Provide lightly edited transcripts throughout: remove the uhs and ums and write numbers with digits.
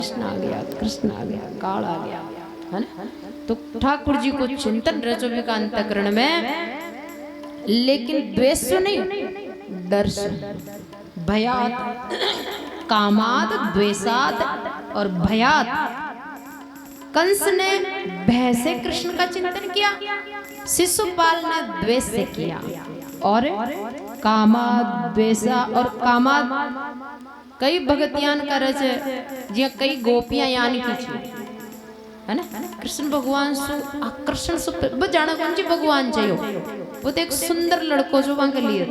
कृष्ण आ गया, कृष्ण आ गया, काल आ गया, है ना। तो ठाकुर जी को चिंतन रचो का अंतकरण में, लेकिन द्वेष से नहीं, डर से, भयात, कामाद, द्वेषाद और भयात। कंस ने भय से कृष्ण का चिंतन किया, शिशुपाल ने द्वेष से किया, और कामाद, द्वेषा और कामाद कई भगतियान करे छे, जे कई गोपियां यान की छे, है ना। कृष्ण भगवान सु आकर्षण सु बजाना कौन जी भगवान चाहिए, वो तो एक सुंदर लड़को जो वहां के लिए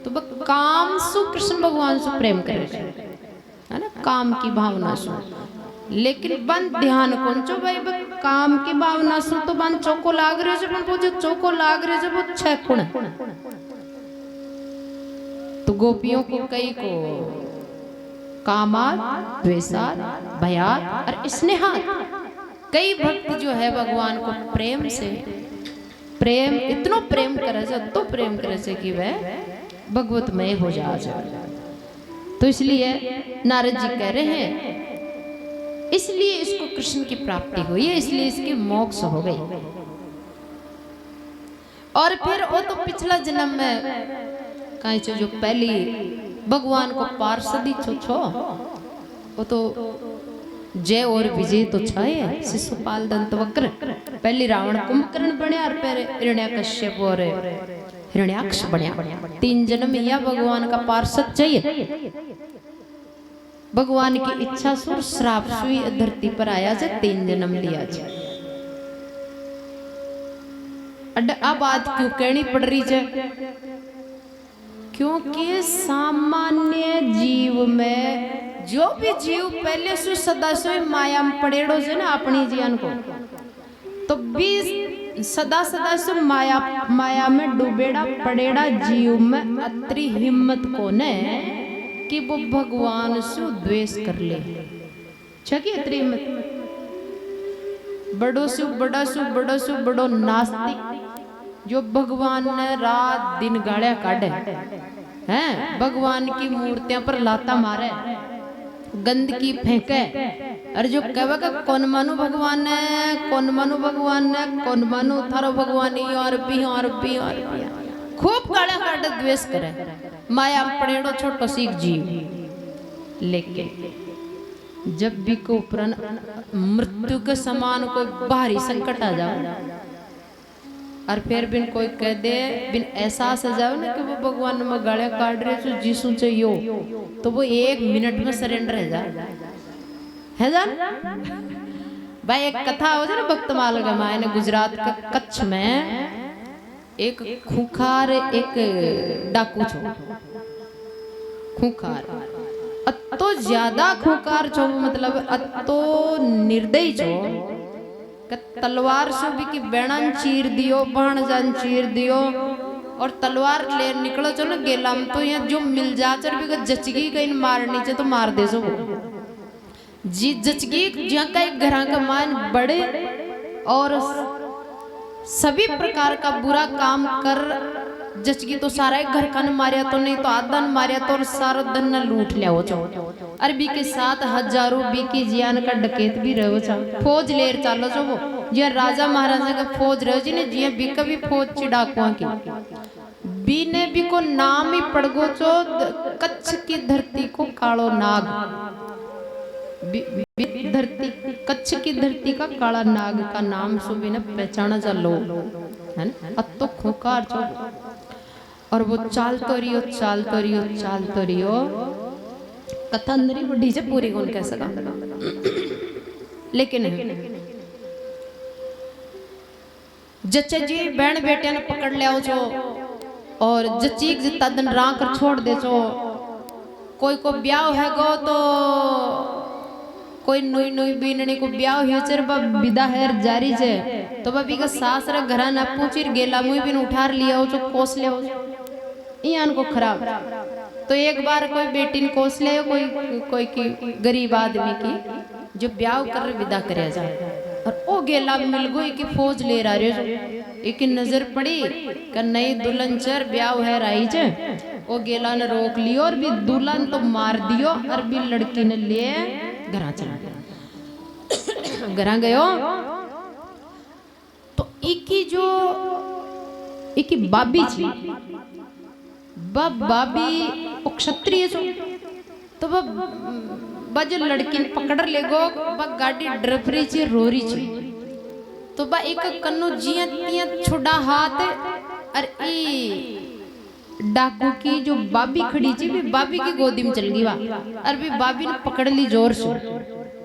तो वो काम सु कृष्ण भगवान सु प्रेम करे, है ना, काम की भावना सु। लेकिन बन ध्यान कौन चो भाई काम की भावना सु तो बन चौको लाग रहे जो, वो जो चौको लाग रहे जो वो छह कुण। तो गोपियों को कई को कामाद, द्वेषाद, भयात और स्नेहात, कई भक्त जो है भगवान को प्रेम से, प्रेम इतना प्रेम करे से, तो प्रेम करे से कि वह भगवतमय हो जाए। तो इसलिए नारद जी कह रहे हैं, इसलिए इसको कृष्ण की प्राप्ति हुई है, इसलिए इसकी मोक्ष हो गई। और फिर वो तो पिछला जन्म में कहीं जो पहली भगवान को पार्षदी छो, वो तो जय और विजय तो छाए, शिशुपाल दंतवक्र, पहली रावण कुंभकर्ण बने और फिर हिरण्यकश्यप और हिरण्याक्ष बने। 3 जन्म या भगवान का पार्षद चाहिए। भगवान की इच्छा सुर श्राप सुई धरती पर आया से 3 जन्म लिया छे। अब बात क्यों कहनी पड़ रही है, क्योंकि सामान्य जीव में जो भी जीव पहले से सदा से माया में पड़ेड़ो से ना अपनी जीवन को, तो भी सदा सदा से माया में डूबेड़ा पड़ेड़ा जीव में अत्री हिम्मत को ने कि वो भगवान से द्वेष कर ले। छकी अत्री हिम्मत, बड़ो से बड़ा से बड़ो से बड़ो नास्तिक जो भगवान ने रात दिन गाड़िया काटे हैं, भगवान की मूर्तियां पर लाता मारे, गंदगी फेंके, और जो कहेगा कौन मानू भगवान ने, कौन मानू भगवान ने, कौन मानू थारो भगवान ही, और भी और भी और भी, खूब गाड़िया काटे, द्वेष करे, माया पड़ेड़ो छोटो सीख जीव। लेकिन जब भी को उपरन मृत्यु के समान कोई भारी संकट आ जाओ, और फिर बिन कोई कह दे, बिन एहसास आ जाओ ना कि वो भगवान में गाड़िया काट रहे जो जीसू चाहिए, तो वो 1 मिनट में सरेंडर है जा भाई। एक कथा हो जाए ना, भक्तमाल का मायने गुजरात के कच्छ में एक खूंखार एक डाकू छो, खूंखार अतो ज्यादा खूंखार छो, मतलब अतो निर्दयी छो, तलवार से भी की बेणन चीर दियो, भाणजान चीर दियो, और तलवार ले निकलो चो ना गेला में, तो यहाँ जो मिल जाचर भी जचगी कहीं मारनी चाहिए तो मार दे सो जी, जचगी जहाँ का एक घर का मान बड़े और सभी प्रकार का बुरा काम कर जचगी तो सारा एक घर का न मारिया तो नहीं तो आधा न मारिया तो और सारा धन न लूट लिया हो चाहो, और बी के साथ हजारों बी की जियान का डकैत भी रहो चाहो, फौज लेर चालो जो वो जिया राजा महाराजा का फौज रहो जी ने, जिया बी का भी फौज चिड़ाकुआ की, बी ने भी को नाम ही पड़ गो चो कच्छ की धरती को कालो नाग, धरती कच्छ की धरती का काला नाग का नाम सुबह ने पहचाना जा लो, है ना। अब तो खूंखार चो, और वो चालतो रियो चालतो रियो चालतो रियो, कथा अंदर ही बुढ़ी से पूरी कौन कह सका, लेकिन जच्चे जी बहन बेटिया ने पकड़ लिया छो, और जच्ची जितना दिन राह कर छोड़ दे छो, कोई को ब्याह है गो तो कोई नुई नुई बीनने को ब्याह हुई चर विदा है जारी छे, तो बबी का सास रे घरा न पूछिर गेला मुई बिन उठार लिया हो जो कोस ले हो इयान को खराब। तो एक बार कोई बेटी ने कोस ले, कोई की गरीब आदमी की जो ब्याह कर विदा करे जाए, और ओ गेला मिल गई कि फौज ले रहा रे, एक नजर पड़ी कि नई दुल्हन चर ब्याह है राई जे, वो गेला ने रोक लियो और भी दुल्हन तो मार दियो, और भी लड़की ने लिए घरा चला गया। घरा गयो तो इकी बाबी थी, बाबी क्षत्रिय जो तो जो लड़की ने पकड़ ले गो गाड़ी ड्रपरी ची रोरी ची तो एक कन्नु जिया तिया छुड़ा हाथ और डाकू की जो बाबी खड़ी थी भी बाबी की गोदी में चल गई वा और भी बाबी ने पकड़ ली जोर से।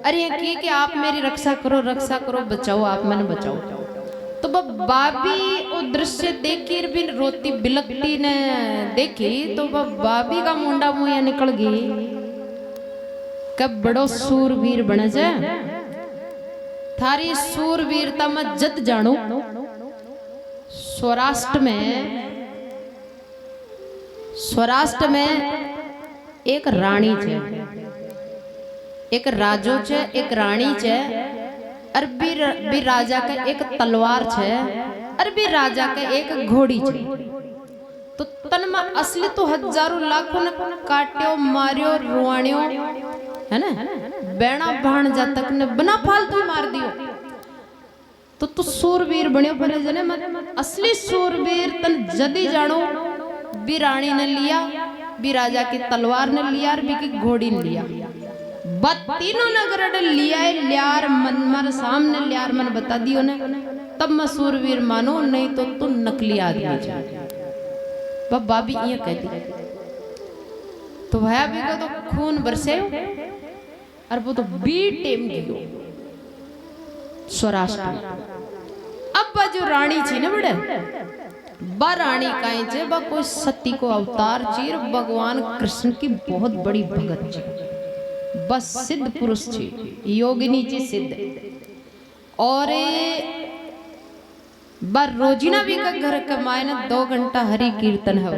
अरे ये कि आप मेरी रक्षा करो बचाओ, आप मैंने बचाओ। तो बाबी वो दृश्य देखी भी रोती बिलकती ने देखी तो बाबी का मुंडा मुँह निकल गई। कब बड़ो सूरवीर बने से थारी सूरवीरता में जत जानू। स्वराष्ट्र में एक रानी छे, एक राजो छे, एक रानी छे, अरबी राजा का एक तलवार छे, अरबी राजा का एक घोड़ी छे। तो तन में असली तो हजारों लाखों ने काट्यो मारियो रुआणियो है ना, बैणा भाण जातक ने बिना फालतू मार दियो। तो तू सूरवीर बनियो बने जने मत असली सूरवीर तन जदी जानो। भी रानी ने लिया, भी राजा की तलवार ने लिया और भी की घोड़ी ने लिया। तीनों नगर लिया लियार मन मर सामने लियार मन बता दियो ने तब मैं सूरवीर मानो, नहीं तो तू नकली आदमी छे। बाबी ये कहती तो भया भी का तो खून बरसे और वो तो बी टेम गियो स्वराष्ट्र। अब जो रानी थी ना बड़े बा रानी काई छे बा कोई सती को अवतार चीर भगवान कृष्ण की बहुत बड़ी भगत थी। बस सिद्ध पुरुष थी, योगिनी थी सिद्ध। और बार रोजिना भी का घर कमाए ना 2 घंटा हरि कीर्तन है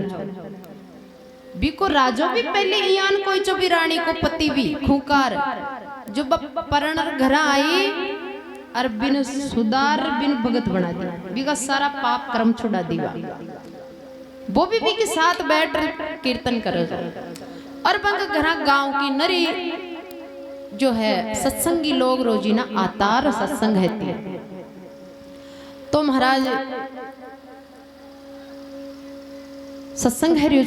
बीको राजो भी पहले यान कोई जो भी रानी को पति भी खूंकार जो परण घर आई और बिन सुधार बिन भगत बना दिया बीका सारा पाप कर्म छुड़ा दिया। वो भी के साथ बैठ कीर्तन करे और बंग घरा गांव की नरी जो है सत्संगी लोग रोजीना आतार सत्संग है। तो महाराज सत्संग है जो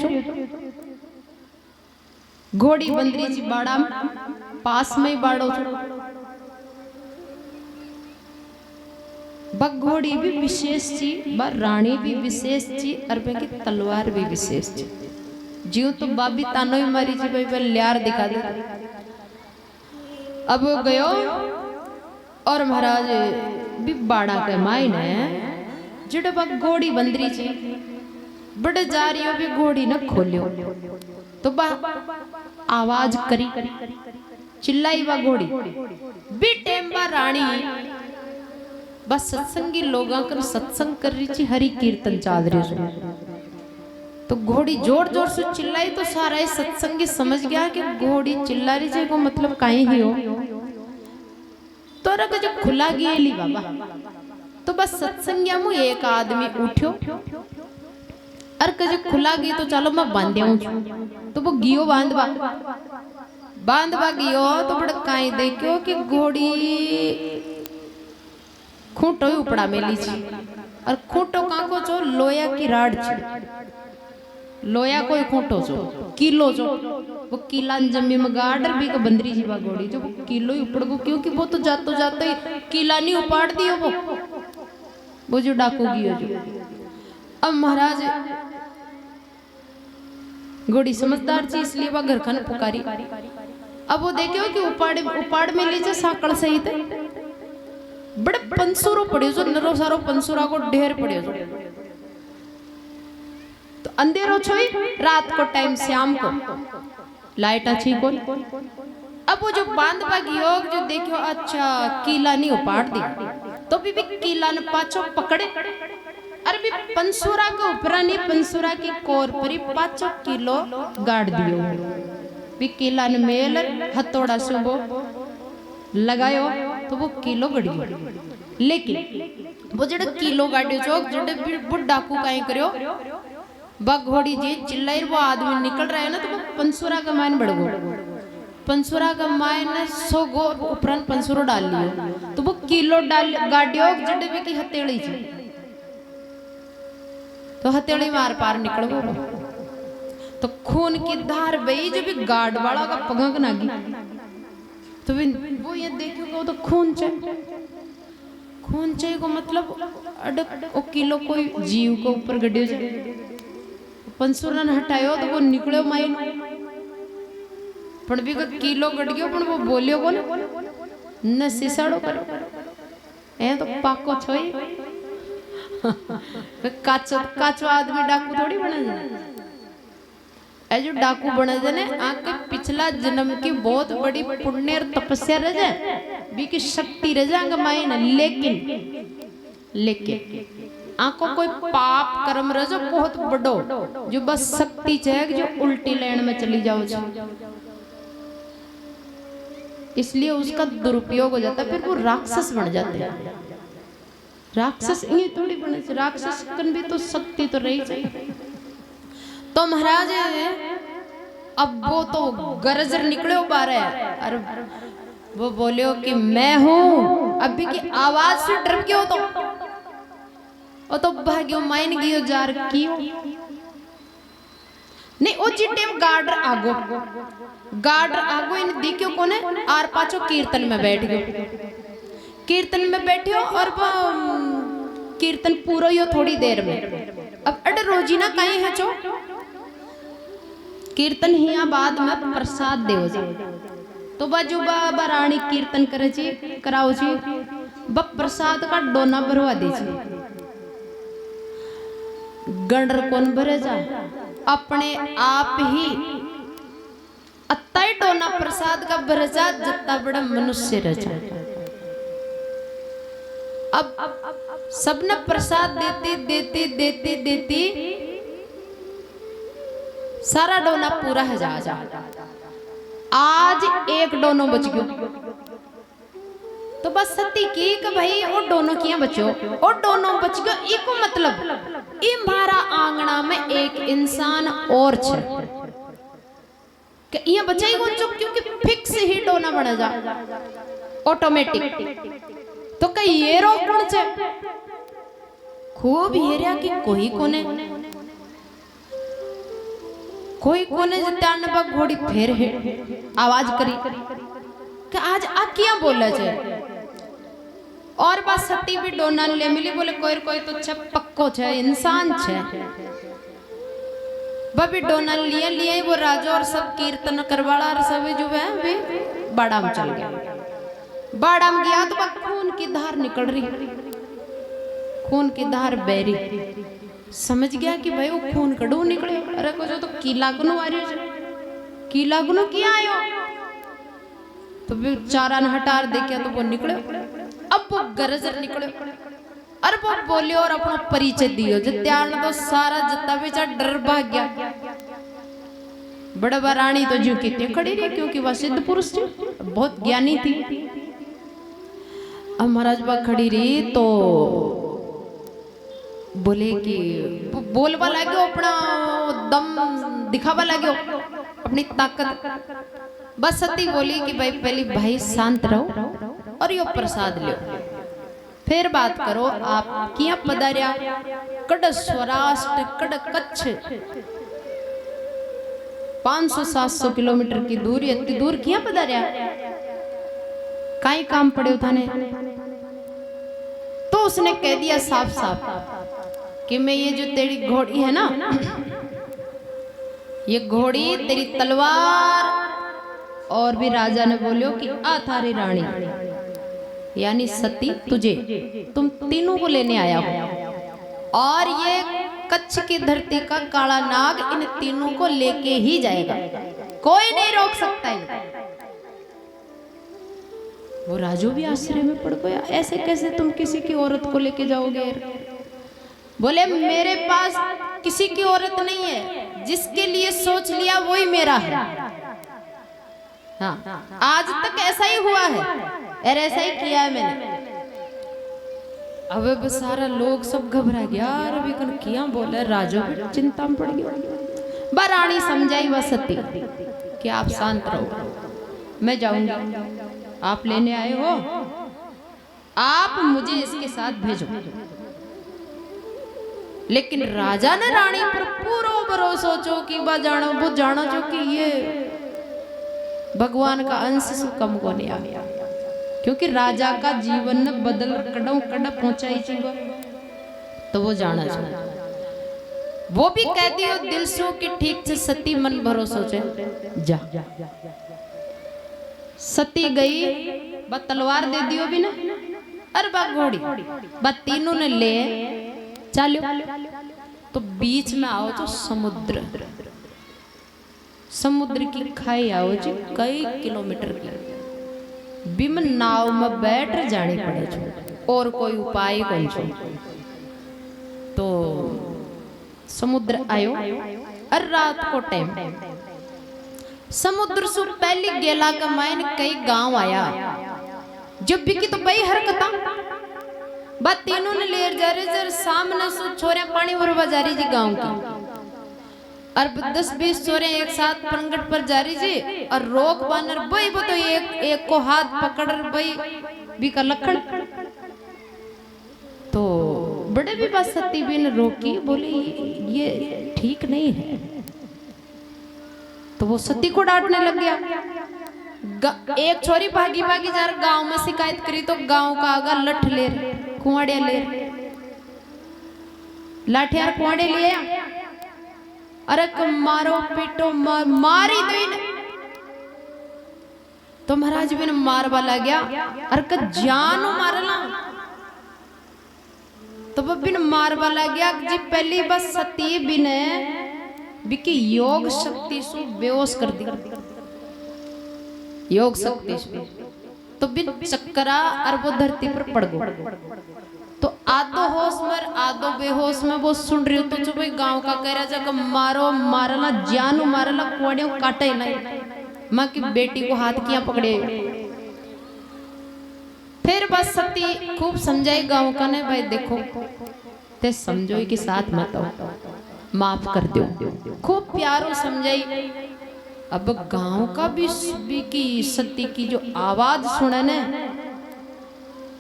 घोड़ी बंदरी जी बाड़ा पास में ही बाड़ो घोड़ी भी विशेष थी, रानी भी विशेष थी और की तलवार भी विशेष थी। जीव तो बाबी तानो ही मारी जी भाई लियार दिखा दे। अब गयो और महाराज भी बाड़ा के मायने जिड़े घोड़ी बंदरी थी बड़े जा रही हो भी घोड़ी न खोलियो तो आवाज करी चिल्लाई वा घोड़ी भी टेम्बा रानी बस सत्संगी लोगों का सत्संग कर रही थी, हरि कीर्तन चाल रही। तो घोड़ी जोर जोर से चिल्लाई तो सारा ये सत्संगी समझ गया कि घोड़ी चिल्ला रही थी को मतलब कहीं ही हो। तो रग जो खुला गया ली बाबा तो बस सत्संगिया मु एक आदमी उठ्यो और कजे खुला गई तो चलो मैं बांध्या तो वो गियो बांधवा गियो तो बड़ा काई देखो कि घोड़ी खूंटो ही उपड़ा मेली छी और खूंटो काको जो लोया की राड छी लोया कोई खूंटो जो किलो जो वो किला जमी में गाडर भी का बंदरी जीवा घोड़ी जो किलो ही उपड़ गो क्योंकि वो तो जातो जाते ही किला नहीं उपाड़ दियो वो जो डाकू गियो जो। अब महाराज घोड़ी समझदार थी इसलिए वह घर खान पुकारी। अब वो देखे कि उपाड़ में लीजिए साकड़ सहित बड़े पंसुरो पड़े जो नरो सारो पंसुरा को ढेर पड़े जो। तो अंधेरो छोई रात को टाइम शाम को लाइट अच्छी को। अब वो जो बांधवा योग जो देखो अच्छा कीला नहीं उपाड़ दी तो भी कीला ने पाछो पकड़े अरे भी पंसुरा के ऊपर नहीं पंसुरा की कोर पर 5 किलो गाड़ दियो भी कीला ने मेल हथौड़ा से वो लगायो तो वो किलो गड़ियो। लेकिन वो जड़े किलो गाड़ियो चौक जड़े बुढ़ डाकू काई करियो घोड़ी जी चिल्लाई वो आदमी निकल रहा है ना तो वो पंसुरा का मान बढ़ गो पंसुरा का माए ने 100 गो उपरांत पंसुरो डाल लियो तो वो किलो डाल गाडियो जड़े भी की हथेली थी तो हथेली मार पार निकल गो तो खून की धार बही जो भी गार्ड वाला का पगंग नागी तो वो ये देखो तो खून चाहिए को मतलब अडक ओ किलो कोई जीव को ऊपर गड्ढे जाए पंसुरा ने हटायो तो वो निकलो माइन पण भी को किलो गड़ गयो पण वो बोलियो को न सिसाड़ो कर ए तो पाको छोई काचो आदमी डाकू थोड़ी बने ए जो डाकू बने जने आके पिछला जन्म की बहुत बड़ी पुण्य और तपस्या रह जाए भी की शक्ति रह जाएगा माइन लेकिन आंखों कोई पाप कर्म रह जो बहुत बड़ो जो बस शक्ति चाहिए जो उल्टी लाइन में चली जाओ इसलिए उसका दुरुपयोग हो जाता है फिर वो राक्षस बन जाते हैं राक्षस ये थोड़ी बने राक्षस कन भी तो शक्ति तो रही चाहिए तो महाराज अब वो तो गरजर निकले बारे अरे वो बोलियो कि मैं हूं अभी की आवाज से डर गयो तो भाग्यो माइन गियो जार कियो नहीं ओ चिट्टे गार्डर आगो इन दिक्यो कोने आर पाछो कीर्तन में बैठ गयो कीर्तन में बैठियो और वो कीर्तन पूरा यो थोड़ी देर में अब अड रोजीना कहीं है चो कीर्तन हिया बाद में प्रसाद देव जी तो बाजू बाबा रानी कीर्तन करे जी कराओ जी ब प्रसाद का डोना भरवा दे जी गंडर कौन भरे जा अपने आप ही अत्ताई डोना प्रसाद का भरे जा जितना बड़ा मनुष्य रह जा अब सबने प्रसाद देती सारा डोना पूरा है जा आज एक डोनो बच गयो तो बस सती की कि भाई वो डोनो किया बचो और डोनो बच गयो इको मतलब ई मारा आंगना में एक इंसान और छे कि ये बचाई को चुप क्योंकि फिक्स ही डोना बना जा ऑटोमेटिक तो कई ये रो कौन छे खूब हेरिया कि कोई कोने जत्यान बा घोड़ी फेर है आवाज करी कि आज आ क्या बोले छे और बात सती भी डोना ले मिली बोले कोई तो छे पक्को छे इंसान छे बबी डोना लिए वो राजा और सब कीर्तन करवाड़ा और सब जो है वे बाड़ा में चल गया बाड़ा में गया तो खून की धार निकल रही खून की धार बहरी समझ गया कि भाई वो खून कड़ू निकले अरे को जो तो कीला गुनो आ रही कीला गुनो किया आयो तो भी चारा न हटार देखिया तो वो निकले अब वो गरजर निकले अरे वो बोलियो और अपना परिचय दियो जित्यान तो सारा जितना भी चा डर भाग गया बड़ा रानी तो जो कितने खड़ी रही क्योंकि वह सिद्ध पुरुष थी बहुत ज्ञानी थी अब महाराज बा खड़ी रही तो बोले कि बोलवा लागो अपना दम दिखावा लागो अपनी ताकत बस सती बोली कि भाई पहले भाई शांत रहो और यो प्रसाद लो फिर बात करो आप किया पधारिया कड़ स्वराष्ट्र कड़ कच्छ 500-700 किलोमीटर की दूरी इतनी दूर किया पधारिया काई काम पड़े थाने तो उसने कह दिया साफ कि मैं ये जो तेरी घोड़ी है ना ये घोड़ी तेरी तलवार और भी राजा ने बोलियो कि आ थारी रानी यानी सती तुझे तुम तीनों को लेने आया हो और ये कच्छ की धरती का काला नाग इन तीनों को लेके ही जाएगा कोई नहीं रोक सकता है वो राजू भी आश्चर्य में पड़ गया ऐसे कैसे तुम किसी की औरत को लेके जाओगे बोले मेरे पास किसी की औरत नहीं है जिसके लिए सोच लिया वही मेरा है हाँ आज तक ऐसा ही हुआ है और ऐसा ही किया है मैंने अब सारा लोग सब घबरा गया यार अभी कौन किया बोले राजू भी चिंता में पड़ गया रानी समझाई वह सती कि आप शांत रहो मैं जाऊंगी, आप लेने आए हो, आप मुझे इसके साथ भेजो। लेकिन राजा ने रानी पर पूरा भरोसा जो कि वो जानो जो कि ये भगवान का अंश से कम को नहीं आ गया, क्योंकि राजा का जीवन ने बदल कड़ों कड़ा पहुंचाई चुका, तो वो जाना चाहिए। वो भी कह दियो दिल सो कि ठीक से सती मन भरोसा से जा। सती गई, बा तलवार दे दियो भी ना, अरे बा घोड़ी, बा तीनों ने ले चलो। तो बीच में आओ तो समुद्र, समुद्र की खाई आओ जी कई किलोमीटर की, बिम नाव में बैठ जाने पड़े छो, और कोई उपाय कौन छो। तो समुद्र आयो, और रात को टाइम समुद्र से पहली गेला का मायन कई गांव आया, जब भी की तो बई हरकता बात तीनों ने लेर जा रहे जर सामने सो छोरे पानी भरवा जा रही जी गांव की, और 10-20 छोरे एक साथ पंगट पर जा रही जी, और रोक बानर बई वो तो एक को हाथ पकड़ बई भी का लखन। तो बड़े भी बात सती भी ने रोकी, बोली ये ठीक नहीं है। तो वो सती को डांटने लग गया। एक छोरी भागी भागी जा रहा गांव में शिकायत करी, तो गांव का आगा लठ ले कुआड़े ले लाठियार कुआड़े लिए, अरे मारो पीटो मारी दो। तो महाराज भी ने मारवा लग गया, अरे जानो मारला। तो वो बिन मारवा लग गया जी। पहली बस सती बिन बिकी योग शक्ति सु बेहोश कर दी, योग शक्ति से। तो बिन चक्करा और वो धरती पर पड़ गई। तो आधो होश में आधो बेहोश में वो सुन रही हो, तो जो भाई गांव का कह रहा जगह मारो मारला जानू मारला कुआड़े काटे नहीं, माँ की बेटी को हाथ किया पकड़े। फिर बस सती खूब समझाई गांव का ने, भाई देखो ते समझो कि साथ मत आओ, माफ कर दो, खूब प्यारो समझाई। अब गांव का भी की सती की जो आवाज सुने ने,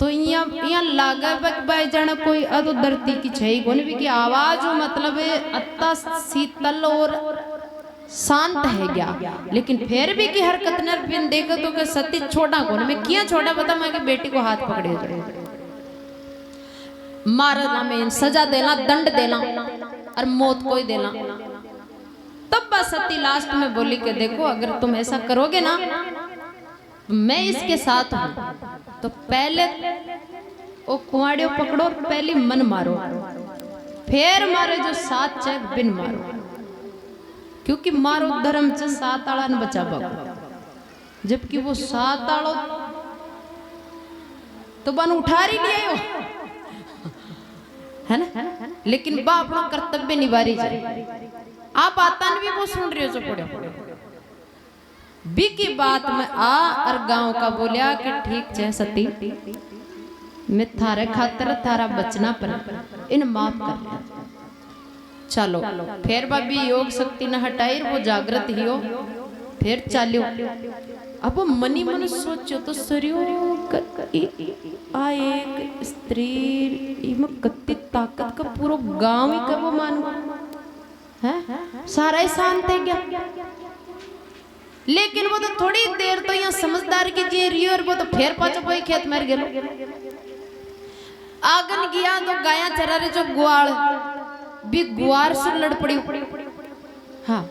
तो यहाँ लागे भाई जाने कोई अदो धरती की छई कोनी भी की आवाज हो, मतलब अत्ता शीतल और शांत है गया। लेकिन फिर भी की हरकत न बिन देखो तो के सती छोटा कोनी, मैं किया छोटा बता, मैं के बेटी को हाथ पकड़े मारना में सजा देना, दंड देना और मौत कोई देना। तब बस सती लास्ट में बोली कि देखो अगर तुम ऐसा करोगे ना मैं इसके साथ हूं, तो पहले वो कुआड़ियों पकड़ो और पहले मन मारो, फिर मारो जो सात चैक बिन मारो, क्योंकि मारो धर्म से सात आला न बचा पाओ। जबकि वो सात आलो तो बन उठा रही नहीं हो, है ना, लेकिन बा अपना कर्तव्य निभा रही जाए। आप आतन भी वो सुन रहे हो जो पड़े बी की बात में आ और गांव का बोलिया कि ठीक है सती, मैं थारे खातर थारा बचना पर इन माफ कर लिया। चलो फिर भाभी योग शक्ति न हटाई, वो जागृत ही हो, फिर चालियो। अब वो मनी मन सोचो तो सरियो आ एक स्त्री इम कत्ती ताकत का पूरा गांव ही का वो मानो है, सारा ही शांत है क्या। लेकिन वो तो थोड़ी देर तो यहाँ समझदार की जी रही, और वो तो फिर पाचो कोई खेत मर गया। आगन गया तो गाया चरा रहे जो ग्वाल भी ग्वार से लड़ पड़ी। हाँ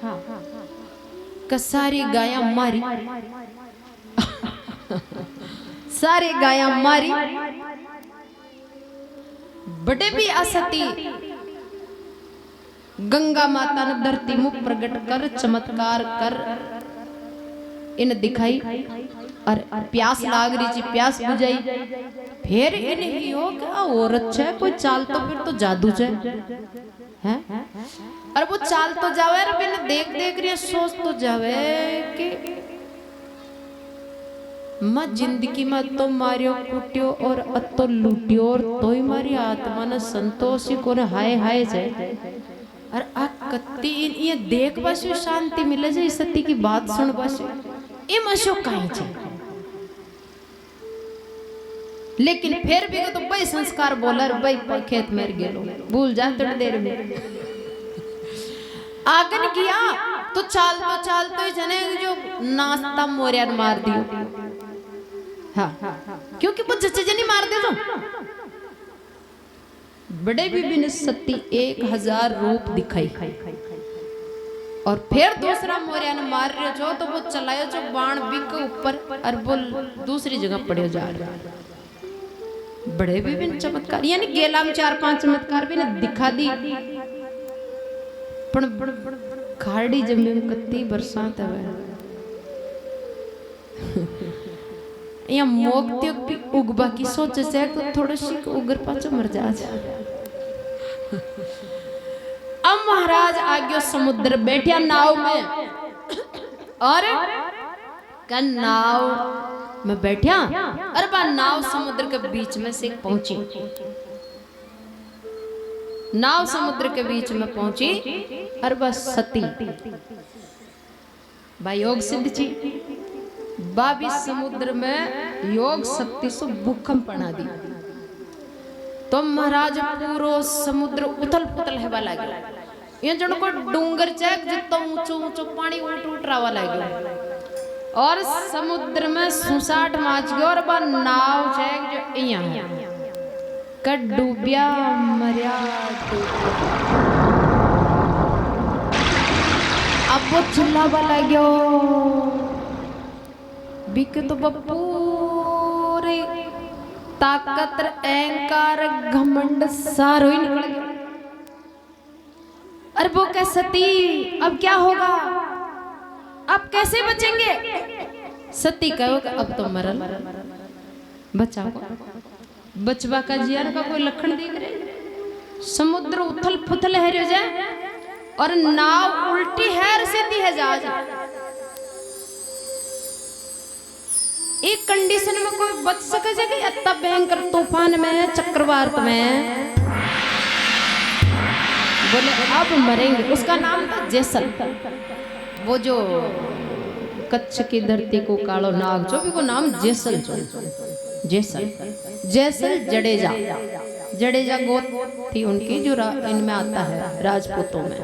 सारी गाया मारी सारी गाया मारी। बड़े भी असती गंगा माता ने धरती मुख प्रकट कर चमत्कार कर इन दिखाई, और प्यास लाग रही थी प्यास बुझाई। फिर इन हो क्या औरत है कोई चाल, तो फिर तो जादू है। और वो चाल तो जावे और बिन देख देख रही सोच तो जावे कि मैं जिंदगी में तो मारियो कुटियो और अतो लूटियो, और तो ही मारी आत्मा ने संतोष ही को हाय हाय जाए। और आ कत्ती ये देख बस शांति मिले जाए, सती की बात सुन बस एम अशोक कहीं छे लेकिन फिर भी तो भाई संस्कार बोलर भाई खेत मर गेलो भूल जा थोड़ी देर में आगन किया तो चालते जने जो नाश्ता मोरिया मार दियो। हाँ क्योंकि वो जच्चे जनी मार दे तो बड़े बीबी ने सती 1000 रूप दिखाई और फिर दूसरा मोरिया ने मार रहे जो तो वो चलायो जो बाण बिक ऊपर और वो दूसरी जगह पड़े जा रहा। बड़े विभिन्न चमत्कार यानी गेला में 4-5 चमत्कार भी ने दिखा दी पण खाड़ी जमी में कत्ती बरसात है या मोक्तियों भी उगबा की सोच से तो थोड़ा सी उगर पाचो मर जा। अब महाराज आगे समुद्र बैठा नाव में और का नाव में बैठा अरे बा नाव समुद्र के बीच में से पहुंची। नाव समुद्र के बीच में पहुंची अरे बा सती बा योग सिद्ध छी बा भी समुद्र में योग शक्ति से भूकंप बना दी तो महाराज पूरो समुद्र उथल पुथल हेवा लगे ये जन को डूंगर चेक जितना ऊंचो ऊंचो पानी उठ रावा लगे और समुद्र में सुसाट माच गयो और बा नाव चेक जो यहाँ कट डूबिया मरिया अब वो चिल्लावा लग्यो बिक तो पूरे ताकत अहंकार घमंड सारो ही निकल गया। अरे वो क्या सती अब क्या होगा अब कैसे बचेंगे। सती कहो कि अब तो मरल बचा बचवा का जियान का कोई लक्षण दिख रहे। समुद्र उथल पुथल है रो जाए और नाव उल्टी है सीधी है जहाज। एक कंडीशन में कोई बच सके जगह इतना भयंकर तूफान में चक्रवात में बोले अब मरेंगे। उसका नाम था जैसल। वो जो कच्छ की धरती को कालो नाग जो भी को नाम जैसल जैसल जैसल जडेजा जडेजा गोत थी उनकी जो इनमें आता है राजपूतों में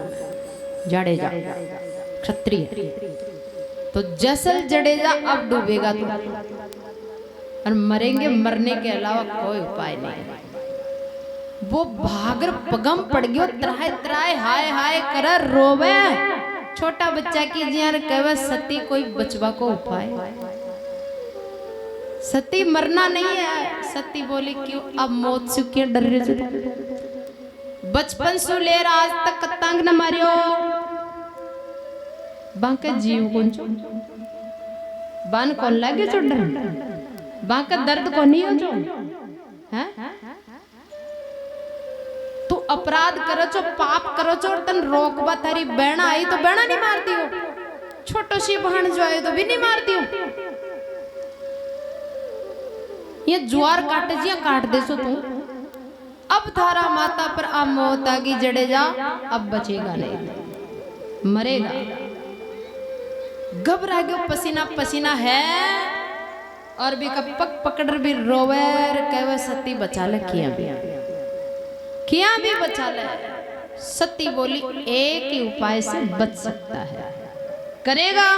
जडेजा क्षत्रिय। तो जैसल जडेजा अब डूबेगा तो और मरेंगे मरने के अलावा कोई उपाय नहीं। वो भागर पगम पड़ गयो त्राय त्राय हाय हाय कर रोवे। छोटा बच्चा की जियान कहवे सती कोई बचवा को उपाय। सती मरना नहीं है। सती बोली क्यों अब मौत से क्यों डर रहे। बचपन से ले आज तक कतंग न मारियो बांके जीव कौन चो बान कौन लागे चो डर बांका दर्द को नहीं हो जो हैं तू अपराध करो चो पाप करो चो तन रोकबा थारी बहना आई तो बहना नहीं मारती हो। छोटो सी बहन जो आई तो भी नहीं मारती हो। ये ज्वार काटे जिया काट दे सो तू। अब थारा माता पर अब मौत आ गई जडेजा अब बचेगा नहीं मरेगा। घबरा गयो पसीना पसीना है और भी कपक पकड़ भी रोवर कहवे सती बचा ले किया भी बचा ले। सती बोली एक ही उपाय से बच सकता है। करेगा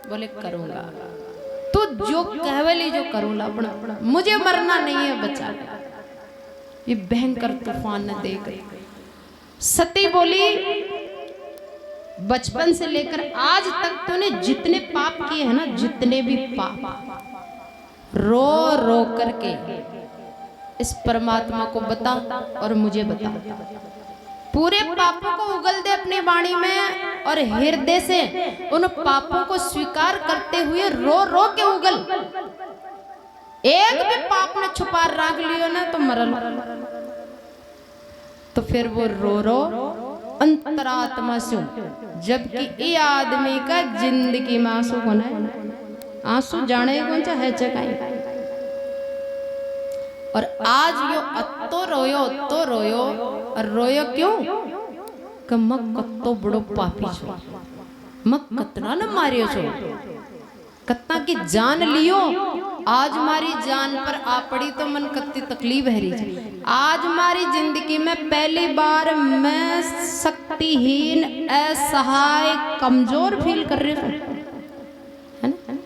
बोले करूंगा तो जो कहवली जो करूंगा मुझे मरना नहीं है बचा ले। ये भयंकर तूफान न देख सती बोली बचपन से लेकर आज तक तूने जितने पाप किए हैं ना जितने भी पाप रो रो करके इस परमात्मा को बता और मुझे बता। पूरे पापों को उगल दे अपनी वाणी में और हृदय से उन पापों को स्वीकार करते हुए रो रो के उगल। एक भी पाप ने छुपा राख लियो ना तो मरल। तो फिर वो रो रो अंतरात्मा से जबकि ये आदमी का जिंदगी में आंसू होना है। आंसू जाने कौन सा है जगह। और आज यो अत्तो रोयो और रोयो क्यों कि मक कत्तो बड़ो पापी छो मक कतना न मारियो छो कत्ता की जान लियो, आज हमारी जान पर आ पड़ी तो मन कत्ती तकलीफ है रही। आज हमारी जिंदगी में पहली बार मैं शक्तिहीन, असहाय, कमजोर फील कर रही हूँ, है ना।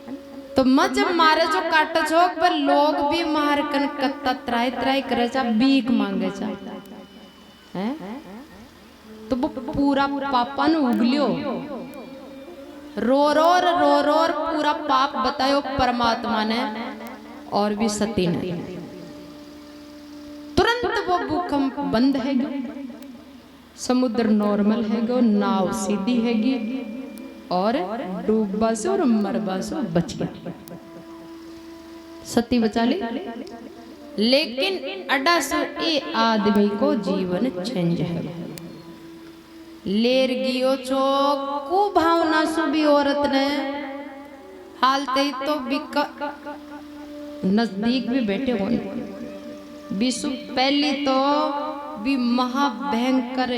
तो मैं जब मारे जो काटा चौक पर लोग भी मार कन कत्ता त्राई त्राई करे चा, भीख मांगे चा, है तो वो पूरा पापा ने उगलियो, रो रो पूरा पाप बतायो परमात्मा ने और भी सती ने। तुरंत वो भूकंप बंद है, समुद्र नॉर्मल है, नाव सीधी हैगी और डूबा से और मरबा से बच गया, सती बचा ली। लेकिन अड्डा से ये आदमी को जीवन चेंज है। लेर गियो चौक को भावना सु भी औरत ने हालते ही तो नजदीक भी बैठे हो विश्व पहली तो भी महाभयंकर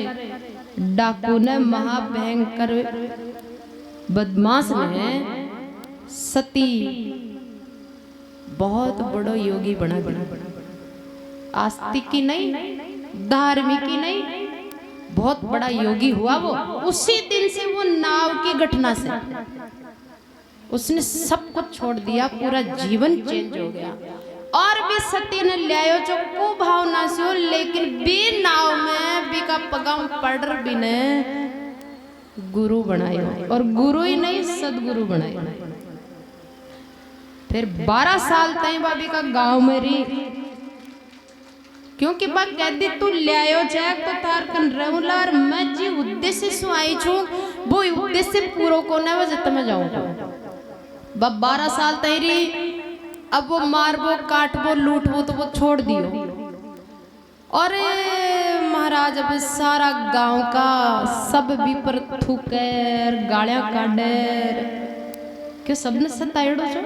डाकू ने, महाभयंकर बदमाश ने सती बहुत बड़ो योगी बना आस्तिक की नहीं, धार्मिक की नहीं, बहुत बड़ा योगी हुआ वो। उसी दिन से वो नाव की घटना से उसने सब कुछ छोड़ दिया, पूरा जीवन चेंज हो गया। और भी सती ने लियायो जो को भावना से हो, लेकिन भी नाव में भी का पगम पड़ भी ने गुरु बनायो, और गुरु ही नहीं सदगुरु बनायो। फिर 12 साल तक बाबी का गांव में रही, क्योंकि बा कहती तू ले आयो जैक तो तार कन रेगुलर मैं जी उद्देश्य से आई छू, वो उद्देश्य पूरा कोने वजह मैं जाऊंगा। बा 12 साल तैरी, अब वो मारबो काटबो लूटबो तो वो छोड़ दियो। और महाराज अब सारा गांव का सब भी पर थूकर गालियां काढेर क्यों सबने सतायड़ो छो,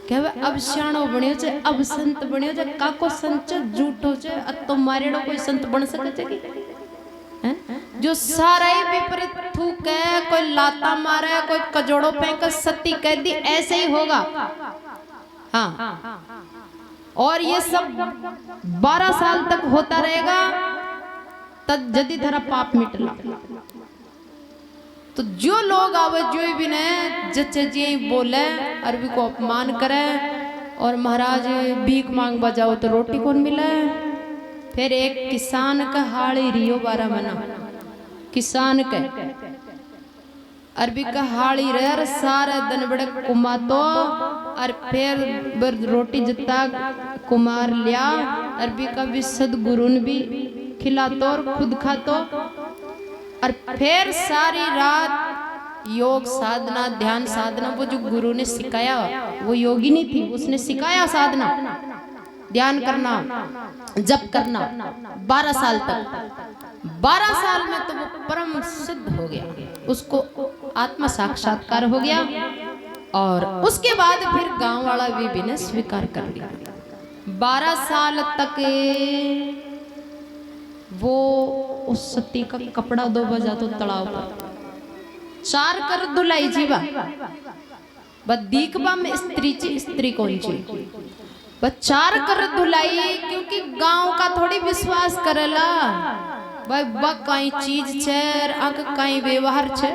कहवे अब सियाणो बनियो छे, अब संत बनियो छे, काको संत झूठो छे, अब तो मारेड़ो कोई संत बन सके छे की, हैं जो सारा ही विपरीत थूके, कोई लाता मारे, कोई कजोड़ो फेंक, सती कह दी ऐसे ही होगा। हाँ, और ये सब 12 साल तक होता रहेगा, तब जदी धरा पाप मिटला। तो जो लोग आवे जो भी ने जच्चे जी बोले, अरबी को अपमान करे, और महाराज भीख मांग बजाओ तो रोटी कौन मिले। फिर एक किसान का हाड़ी रियो 12 मना, किसान के अरबी का हाड़ी रहे सारे दिन बड़े कुमा तो, और फिर रोटी जितना कुमार लिया, अरबी का भी सदगुरु ने भी खिलातो और खुद खातो, और फिर सारी रात योग साधना ध्यान साधना, वो जो गुरु ने सिखाया, वो योगिनी थी, उसने सिखाया साधना ध्यान करना जप करना 12 साल तक। 12 साल में तो वो परम सिद्ध हो गया, उसको आत्मा साक्षात्कार हो गया, और उसके बाद फिर गांव वाला भी ने स्वीकार कर लिया। 12 साल तक वो उस सती का कपड़ा दो बजा तो तलाव पर 4 कर धुलाई जीवा, बदीकबा में स्त्री ची, स्त्री कौन ची, बस 4 कर धुलाई, क्योंकि गांव का थोड़ी विश्वास करेला भाई बा कई चीज छे, आक कई व्यवहार छे,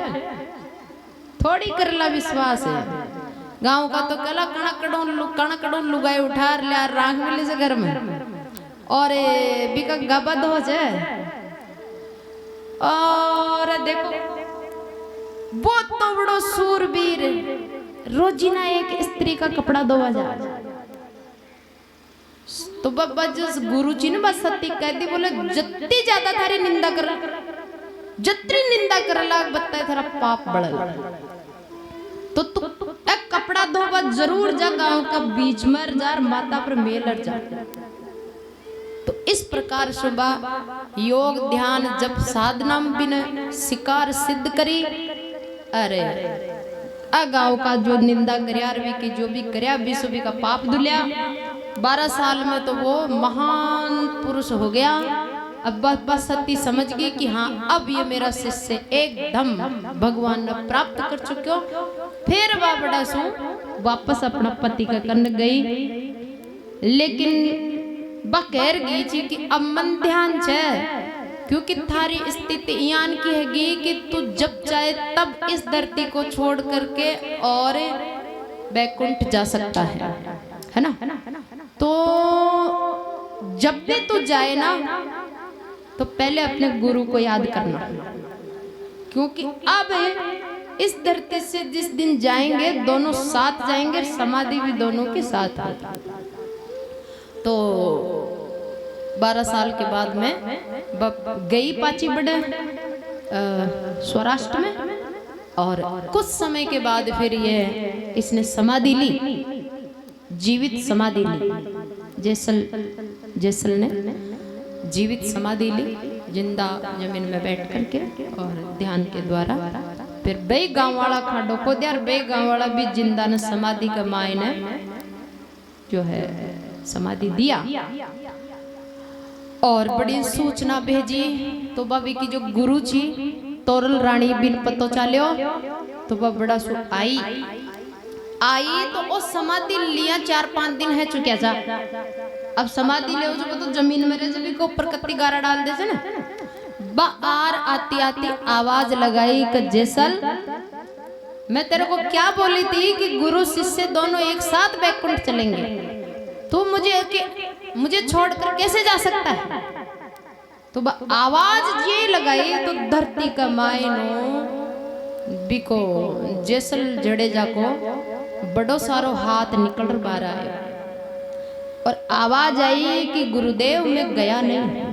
थोड़ी करला विश्वास है। गांव का तो कला कणकड़ों लुगाई उठार लिया रांग मिले से घर में, और बिका गबद हो जाए। और देखो वो तो बड़ो सूरवीर, रोजीना एक स्त्री का कपड़ा धोवा जा, तो बस गुरु जी ने बस सती कह दी, बोले जितनी ज्यादा थारी निंदा कर, जितनी निंदा करला बताए थारा पाप बढ़ल, तो तू एक कपड़ा धोवा जरूर जा, गांव का बीच में जा, माता पर मेलर जा। तो इस प्रकार सुबह योग ध्यान जब साधना बिना शिकार सिद्ध करी। अरे गांव का जो निंदा करयारवी की जो भी करया विश्व का पाप धुलिया। 12 साल में तो वो महान पुरुष हो गया। अब बस सती समझ गई कि हाँ अब ये मेरा शिष्य एकदम भगवान ने प्राप्त कर चुके हो। फिर वह बड़ा सो वापस अपना पति का करने गई, लेकिन वह कह गई थी कि अब मन ध्यान छे, क्योंकि थारी स्थिति यान की हैगी कि तू जब चाहे तब इस धरती को छोड़ करके और बैकुंठ जा सकता है ना। तो जब भी तू जाए ना तो पहले अपने गुरु को याद करना, क्योंकि अब इस धरती से जिस दिन जाएंगे दोनों साथ जाएंगे, समाधि भी दोनों के साथ होगी। तो 12 साल के बाद में गई पाची बड़े सौराष्ट्र में, और कुछ समय के बाद फिर ये इसने समाधि ली, जीवित समाधि ली। जैसल ने जीवित समाधि ली, जिंदा जमीन में बैठ करके और ध्यान के द्वारा। फिर बे गांव वाला खाडो को दिया, बे गांव वाला भी जिंदा ने समाधि का मायने जो है समाधि दिया और बड़ी सूचना भेजी। तो बाबी की जो गुरु जी तोरल रानी बिन पतो चाल्यो, तो वह बड़ा सु आई तो वो समाधि लिया 4-5 दिन है चुके जा। अब समाधि ले तो जमीन में रह को ऊपर कत्ती गारा डाल दे ना। बाहर आती आती आवाज लगाई कि जैसल मैं तेरे को क्या बोली थी कि गुरु शिष्य दोनों एक साथ बैकुंठ चलेंगे, तू मुझे छोड़कर कैसे जा सकता है। तो आवाज ये लगाई तो धरती का मायनो बिको जैसल जडेजा को बड़ो सारो हाथ निकल रहा है और आवाज आई कि गुरुदेव मैं गया नहीं,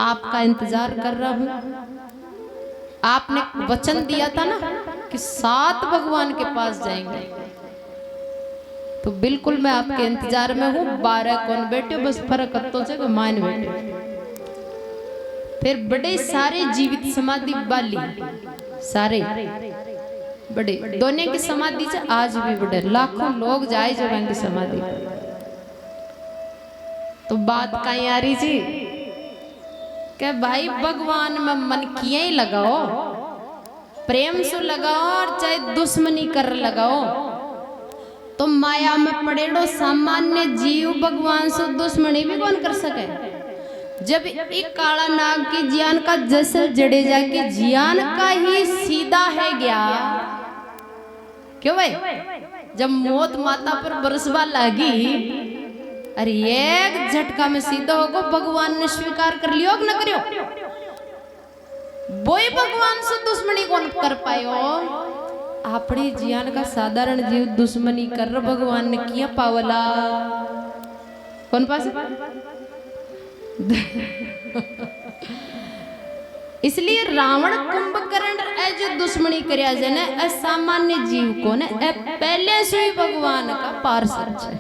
आपका इंतजार कर रहा हूं। आपने वचन दिया था ना कि 7 भगवान के पास जाएंगे, तो बिल्कुल मैं आपके इंतजार में हूँ। 12 कौन बैठे, बस फर्क तो से मान बैठे। फिर बड़े सारे जीवित समाधि वाली सारे बड़े दोनों की समाधि से आज भी बड़े लाखों लोग जाए जब की समाधि। तो बात कहीं आ रही थी कि भाई भगवान में मन किए ही लगाओ, प्रेम से लगाओ और चाहे दुश्मनी कर लगाओ। तो माया में पड़ेड़ो सामान्य जीव भगवान से दुश्मनी भी कौन कर सके। जब एक काला नाग की जियान का जैसल जडेजा की जियान का ही सीधा है गया, क्यों भाई जब मौत माता पर बरसवा लगी, अरे एक झटका में सीधा होगा। भगवान ने स्वीकार कर लियो कि न करियो, बोई भगवान से दुश्मनी कौन कर पायो। अपनी जियान का साधारण जीव दुश्मनी कर भगवान ने किया पावला कौन पास। इसलिए रावण कुंभकर्ण जो दुश्मनी करया जे ने असामान्य जीव को ने पहले से ही भगवान का पार्षद है।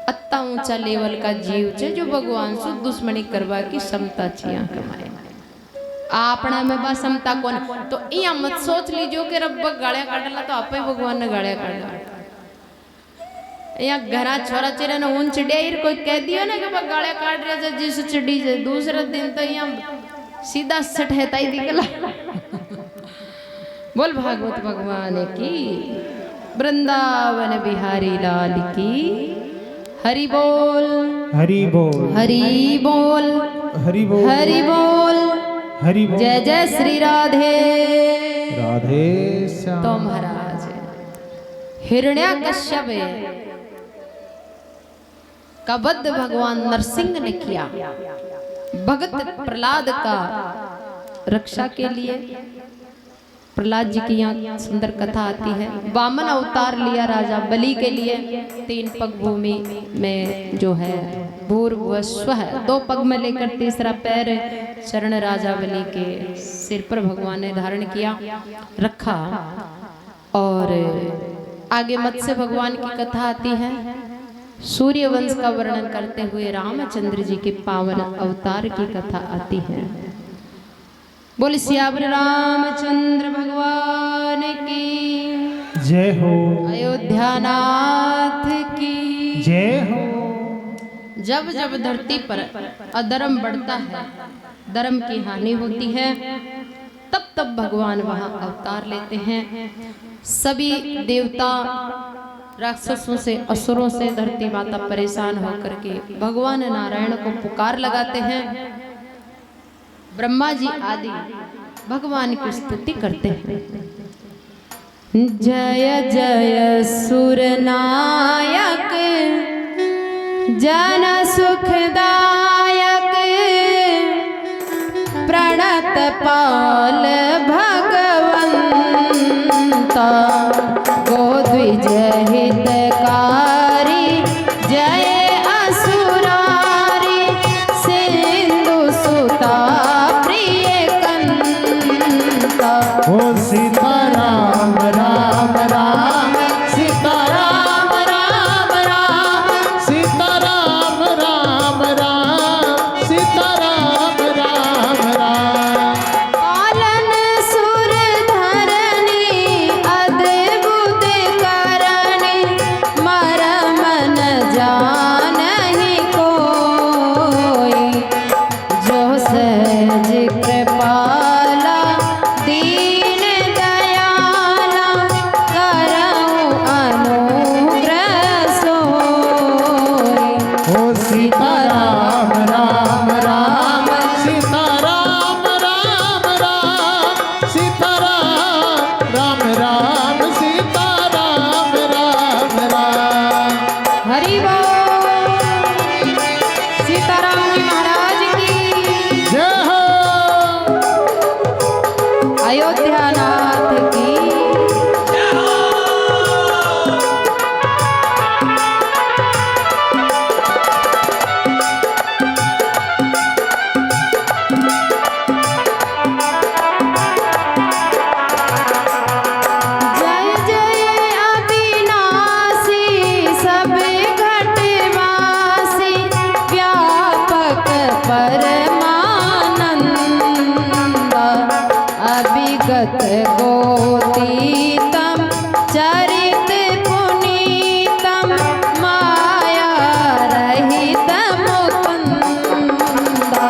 अत्ता ऊंचा लेवल का जीव छे जो भगवान से दुश्मनी करवा की क्षमता छिया कमाए। आपने में बस समता कौन। तो यहाँ मत सोच लीजिए कि रब गालियां काटला तो आप ही भगवान ने गालियां काटा। यहाँ घरा छोरा चेरा ने ऊन चिड़िया कोई कह दिया ना कि गालियां काट रहे जिस चिड़ी से, दूसरे दिन तो यहाँ सीधा सठेता ही दिखला। बोल भागवत भगवान की, वृंदावन बिहारी लाल की, हरि बोल हरि बोल हरि बोल हरि बोल हरि बोल हरि बोल। जय जय श्री राधे राधे श्याम। तो महाराज हिरण्याकश्यप का वध भगवान नरसिंह ने किया। भगत प्रहलाद का रक्षा के लिए प्रहलाद जी की यहाँ सुंदर कथा आती है। वामन अवतार लिया राजा बलि के लिए। 3 पग भूमि में जो है भूर्भुवस्व है, 2 पग में लेकर तीसरा पैर शरण राजा बलि के सिर पर भगवान ने धारण किया रखा। और आगे मत्स्य भगवान की कथा आती है। सूर्य वंश का वर्णन करते हुए रामचंद्र जी के पावन अवतार की कथा आती है। बोल सियावर रामचंद्र भगवान की जय हो। अयोध्या नाथ की जय हो। जब जब धरती पर अधर्म बढ़ता है, धर्म की हानि होती है, तब तब भगवान वहां अवतार लेते हैं। सभी देवता राक्षसों से, असुरों से धरती माता परेशान होकर के भगवान नारायण को पुकार लगाते हैं। ब्रह्मा जी आदि भगवान की स्तुति करते हैं। जय जय सुरनायक जन सुखदायक प्रणत पाल भगवंता गोद्विज हितकारी जय असुरारी सिंधु सुता प्रिय कंता। ओ सीताराम राम राम सीताराम राम राम सीताराम राम राम सीताराम राम राम। पालन सुर धरनी अद्भुत करनी मरम न जानहि कोई जो सहज कृपाला दीन दयाला करऊं अनुग्रह सोई। ओ सीताराम राम राम सीताराम राम राम सीताराम राम राम सीताराम राम राम। हरि बोल। सीताराम जी महाराज की जय हो। अयोध्या नाथ की जय जय अविनाशी सब घटवासी व्यापक परमानंदा अभिगत गोतीतम चरित पुनीतम माया रहित मुकुंदा।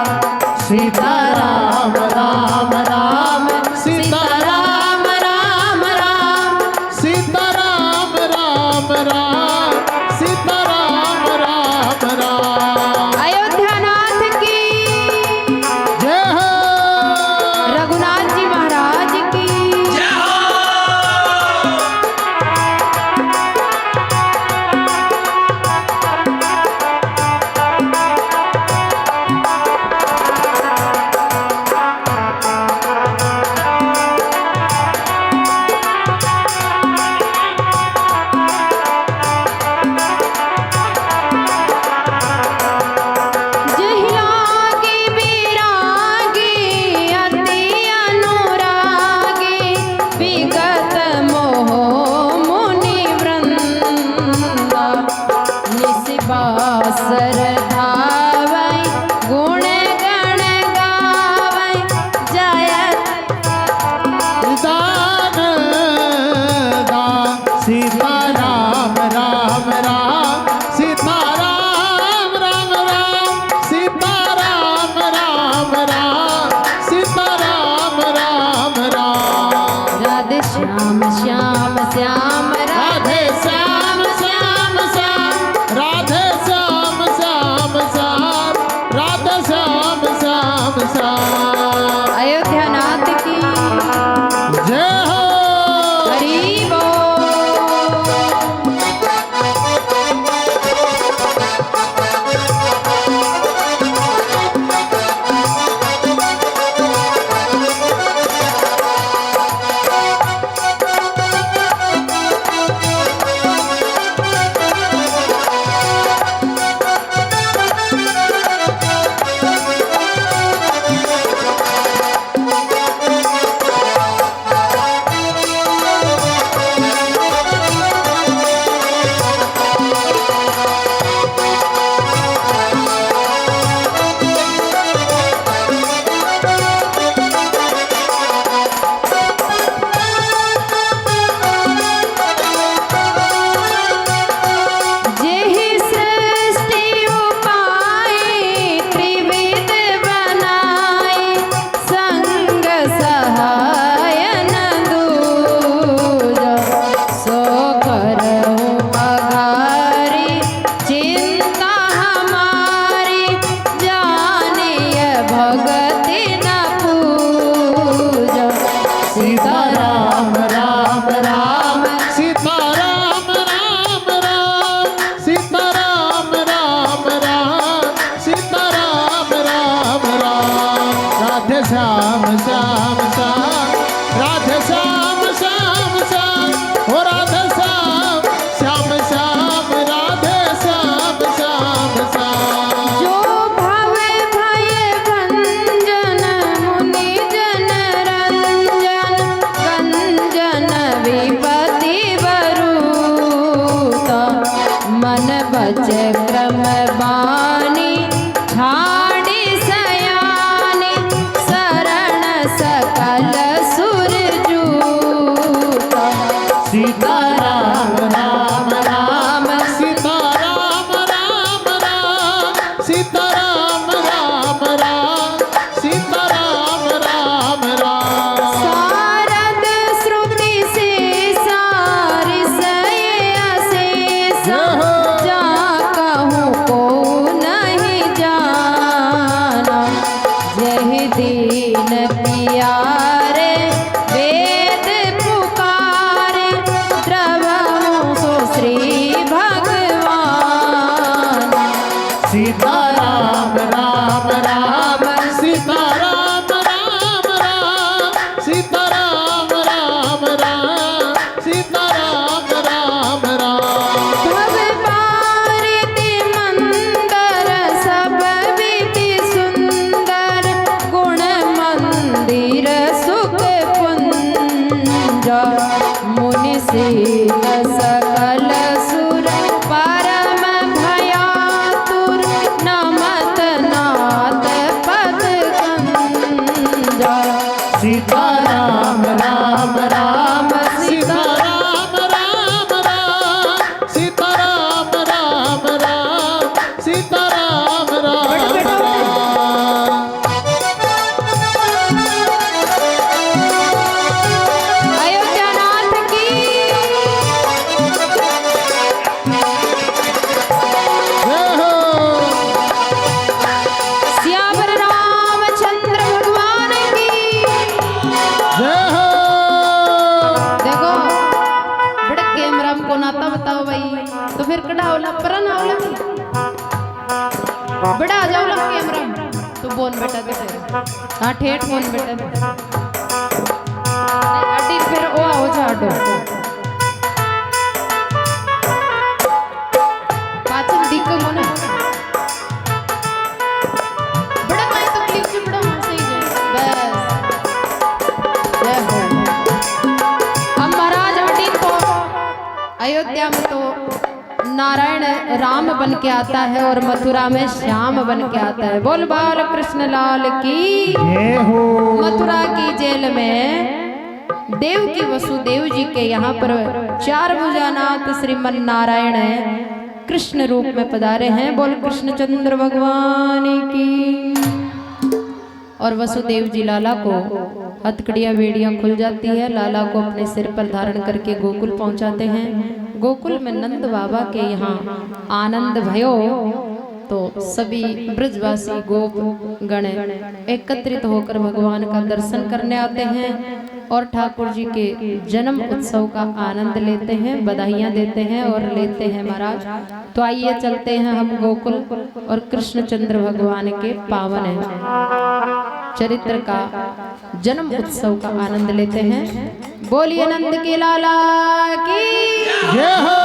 सीताराम राम राम सीताराम राम राम सीताराम राम राम सीताराम राम राम। अयोध्या नाथ की जय हो। रघुनाथ जी महाराज की जहिलागी विरागी अति अनुरागी विगत मोह मुनि वृंदा निस्बासर धावै गुण गण गावै जयत दान दान सीताराम राम राम सीताराम राम राम सीताराम राम राम सीताराम राम राम। राधे श्याम श्याम श्याम राधे श्याम श्याम श्याम राधे श्याम श्याम श्याम क्रम बानी छाड़ी सयानी शरण सकल सुर जूता सीताराम राम राम सीताराम राम राम सीताराम राम राम सीताराम राम राम शारद श्रुति से सारी अशेष जा कहूँ को नहीं जाना जय दीन पियारे वेद पुकारे द्रवहु सो श्री भगवान सीताराम राम राम सीताराम राम राम सीताराम राम राम सीताराम राम राम भव पारिति मंदर सब विधि सुंदर गुण मंदिर सुख पुंज मुनि सीत सकल सुर परम भयातुर नमत नाथ पद कंज सीताराम राम राम सीताराम राम राम सीताराम राम राम सीताराम राम राम अयोध्यानाथ की जय हो श्यावर रामचंद्र भगवान की जय हो देखो बड़े कैमरा को नाता बताओ भाई तो फिर कड़ावला परन आवला बड़ा आ जाओ कैमरा तो बोन बेटा दे हाँ ठेठ बोन बेटा दे अड्डी फिर ओ आओ झाड़ो पाचन दिक्कत हो ना बड़ा मैं तो क्लिप से बड़ा हाँ सही है बस जय हो हम महाराज हटी तो अयोध्या में तो नारायण राम बन के आता है और मथुरा में श्याम बन के आता है बोल बाल कृष्ण लाल की जय हो मथुरा की जेल में देव की वसुदेव जी के यहाँ पर चार भुजानाथ श्रीमन नारायण कृष्ण रूप में पधारे हैं बोल कृष्णचंद्र भगवान की और वसुदेव जी लाला को हथकड़ियाँ बेड़ियाँ खुल जाती है लाला को अपने सिर पर धारण करके गोकुल पहुंचाते हैं गोकुल में नंद बाबा के यहाँ आनंद भयो तो सभी ब्रजवासी गोप गण एकत्रित होकर भगवान का दर्शन करने आते हैं और ठाकुर जी के जन्म उत्सव का आनंद लेते हैं बधाइयाँ देते हैं और लेते हैं महाराज तो आइए चलते हैं हम गोकुल और कृष्णचंद्र भगवान के पावन चरित्र का जन्म उत्सव का आनंद लेते हैं बोलिए नंद के लाला की जय हो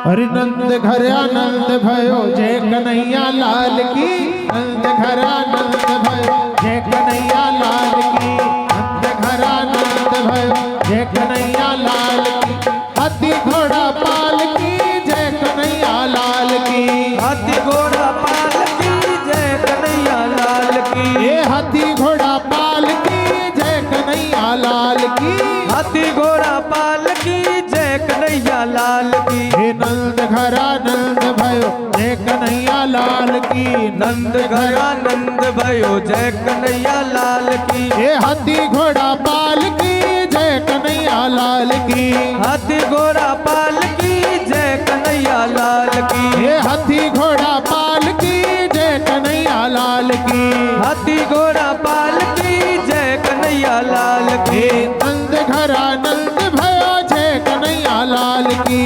हरि नंद घर आनंद भयो जय कन्हैया लाल की नंद घर आनंद भयो जय कन्हैया लाल की नंद घर आनंद भयो जय कन्हैया लाल की हाथी घोड़ा पाल की जय कन्हैया लाल की हाथी घोड़ा पाल की जय कन्हैया लाल की ये हाथी घोड़ा पाल की जय कन्हैया लाल की हाथी घोड़ा पाल की जय कन्हैया लाल की हे नंद घर आनंद भयो जय कन्हैया लाल की नंद घर आनंद भयो जय कन्हैया लाल की ये हाथी घोड़ा पाल की जय कन्हैया लाल की हाथी घोड़ा पाल की जय कन्हैया लाल की ये हाथी घोड़ा पाल की जय कन्हैया लाल की हाथी घोड़ा पाल की जय कन्हैया लाल की हे नंद घर आनंद भयो जय कन्हैया लाल की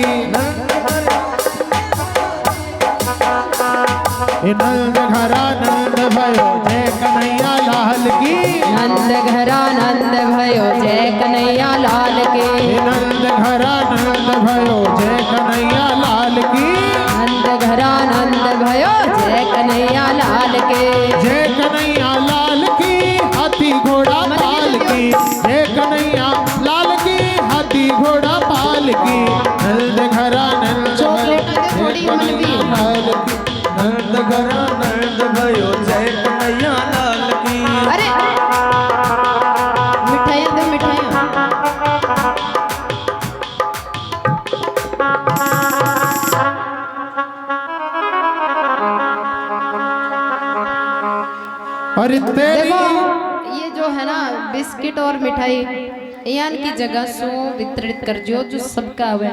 हे नंद घर आनंद भयो जय कन्हैया लाल की नंद घर आनंद भयो जय कन्हैया लाल के हे नंद घर आनंद भयो जय कन्हैया लाल की नंद घर आनंद भयो जय कन्हैया लाल के जय कन्हैया लाल की हाथी घोड़ा पाल की जय कन्हैया लाल अरे तेरी देखो ये जो है ना बिस्किट और मिठाई यान की जगह सो वितरित कर जो सबका हुआ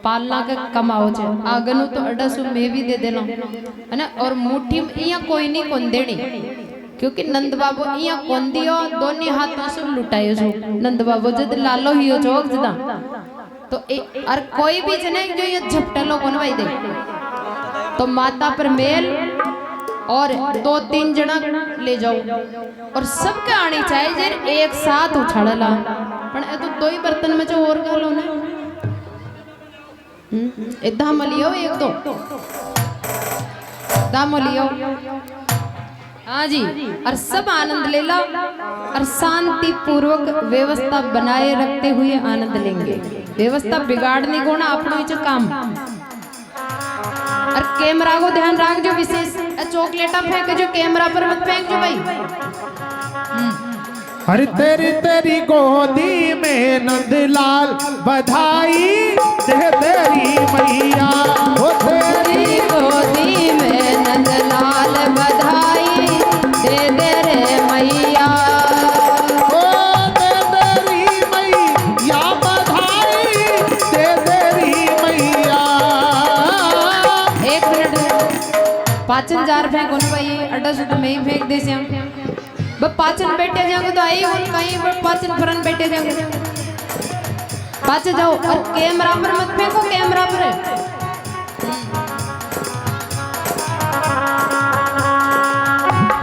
पालना का कमाओ जे आगनु तो अड्डा सो में भी दे देना है ना। और मुट्ठी में यहाँ कोई नहीं कौन देनी क्योंकि नंद बाबू यहाँ कौन दियो दोनों हाथों से लुटायो जो नंद बाबू जद लालो ही हो जोग जदा तो और कोई भी जने जो ये झपटा लो कौन भाई दे तो माता पर मेल और 2-3 जना ले जाओ और सबके आनी चाहिए जे एक साथ उछाड़ला पण ए तो दो ही बर्तन में जो और गालो ना इदा मलियो एक दो दा मलियो हाँ जी। और सब आनंद ले लो और शांति पूर्वक व्यवस्था बनाए रखते हुए आनंद लेंगे। व्यवस्था बिगाड़ने को ना अपनों ही काम। और कैमरा को ध्यान रख जो विशेष चॉकलेटा फेंक जो कैमरा पर मत फेंक जो भाई। अरे तेरी तेरी गोदी में नंदलाल बधाई दे तेरी मैया हो तेरी गोदी में नंदलाल बधाई दे दे रे मैया ओ दे तेरी मैया बधाई दे तेरी मैया। 1 मिनट पाचन जार फेंक उन भाई अड्डा से तो मैं ही फेंक दे श्याम बस पाचन बैठे जाएंगे तो आई और कहीं पर पाचन फरन बैठे जाएंगे पाचे जाओ और कैमरा पर मत फेंको कैमरा पर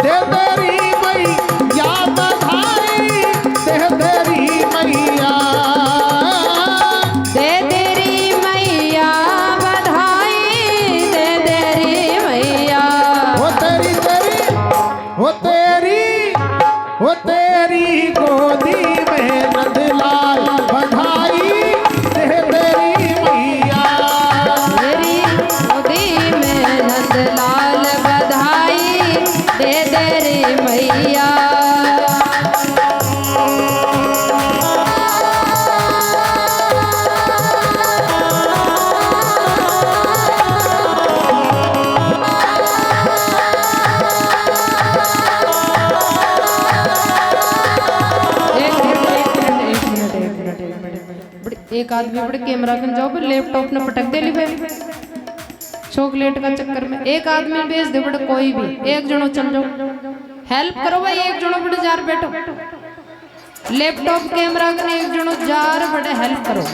दे तेरी मैया बधाई दे तेरी मैया दे तेरी मैया बधाई दे तेरी मैया हो तेरी तेरी हो तेरी हो तेरी गोदी में नंदलाल बधाई दे तेरी मैया। तेरी गोदी में नंदलाल बधाई दे तेरी मैया एक आदमी बड़े कैमरा में जाओ लैपटॉप ने पटक दे ली भाई चॉकलेट का चक्कर में एक आदमी भेज दे बड़े कोई भी एक जनो चल जाओ हेल्प करो भाई एक जनो बड़े जार बैठो लैपटॉप कैमरा का एक जनो जार बड़े हेल्प करो।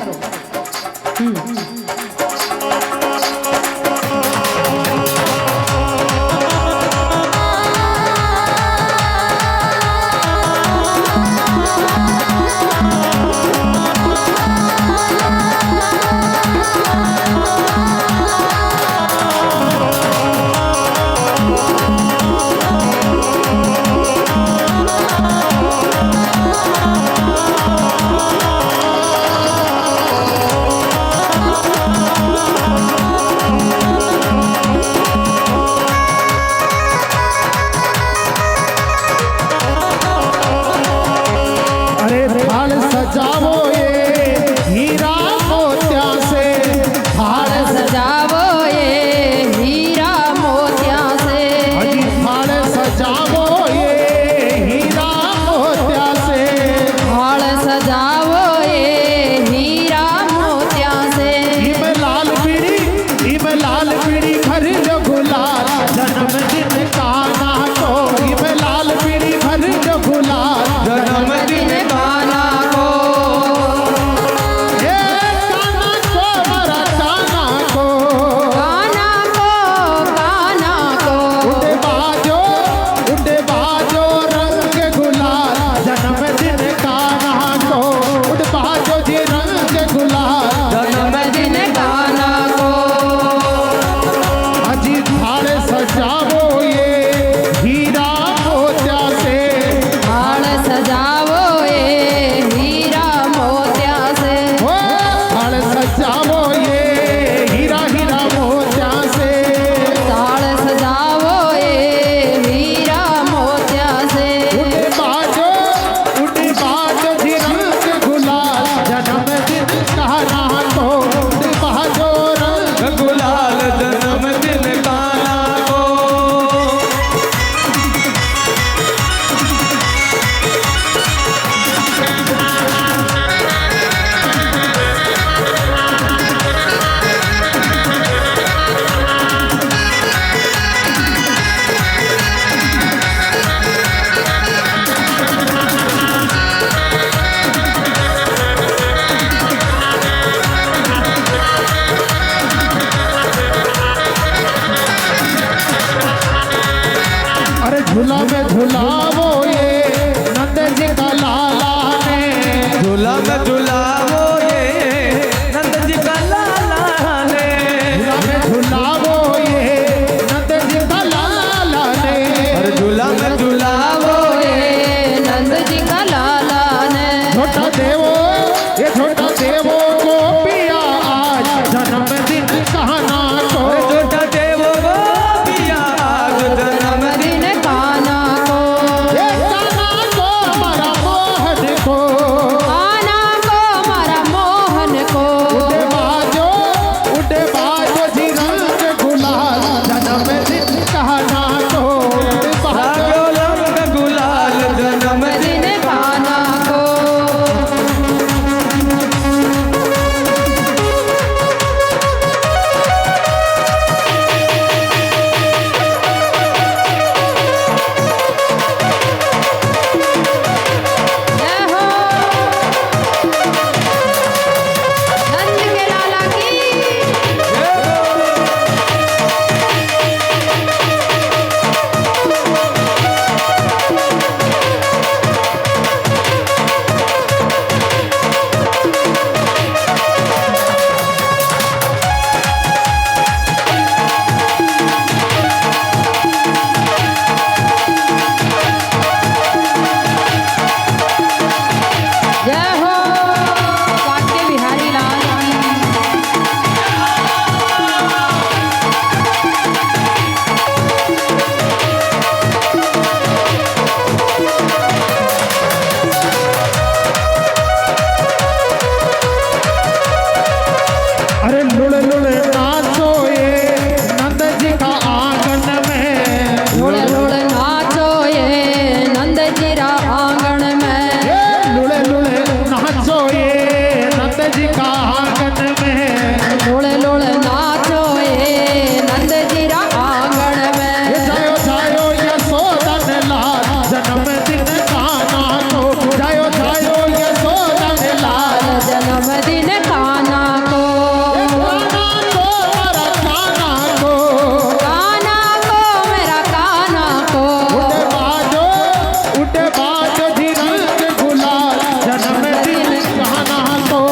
झुलावो ये नंद जी का लाला ने झूला में झुलावो ये नंद जी का लाला ने झुलावो ये नंद जी का लाला ने अरे झूला में झुलावो ये नंद जी का लाला ने छोटा देवो ये छोटा देवो को पिया आज जन्मदिन कहना को छोटा देवो को पिया आज जन्मदिन काना को ये काना को हमारा मोहन को काना को हमारा मोहन को उड़े बाजो जी रंग गुलाल जन्मदिन कहना को राजो रंग गुलाल जन्मदिन काना को जय हो नंद के लाला की जय हो वाक्य बिहारी लाल की अरे लुड़ लुड़ नाचो ये नंद जी का आंगन में लुड़ लुड़ नाचो ये नंद जी रा आंगन में ये लुड़ लुड़ नाचो ये नंद जी का आंगन में लुड़ लुड़ नाचो ये नंद जी रा आंगन में जायो जायो यशोदन लाल जन्मदिन काना को जायो जायो यशोदन लाल जन्मदिन काना को काना को मेरा काना को काना को मेरा काना को उठे बाजो जी रंग गुलाल जन्मदिन कहना को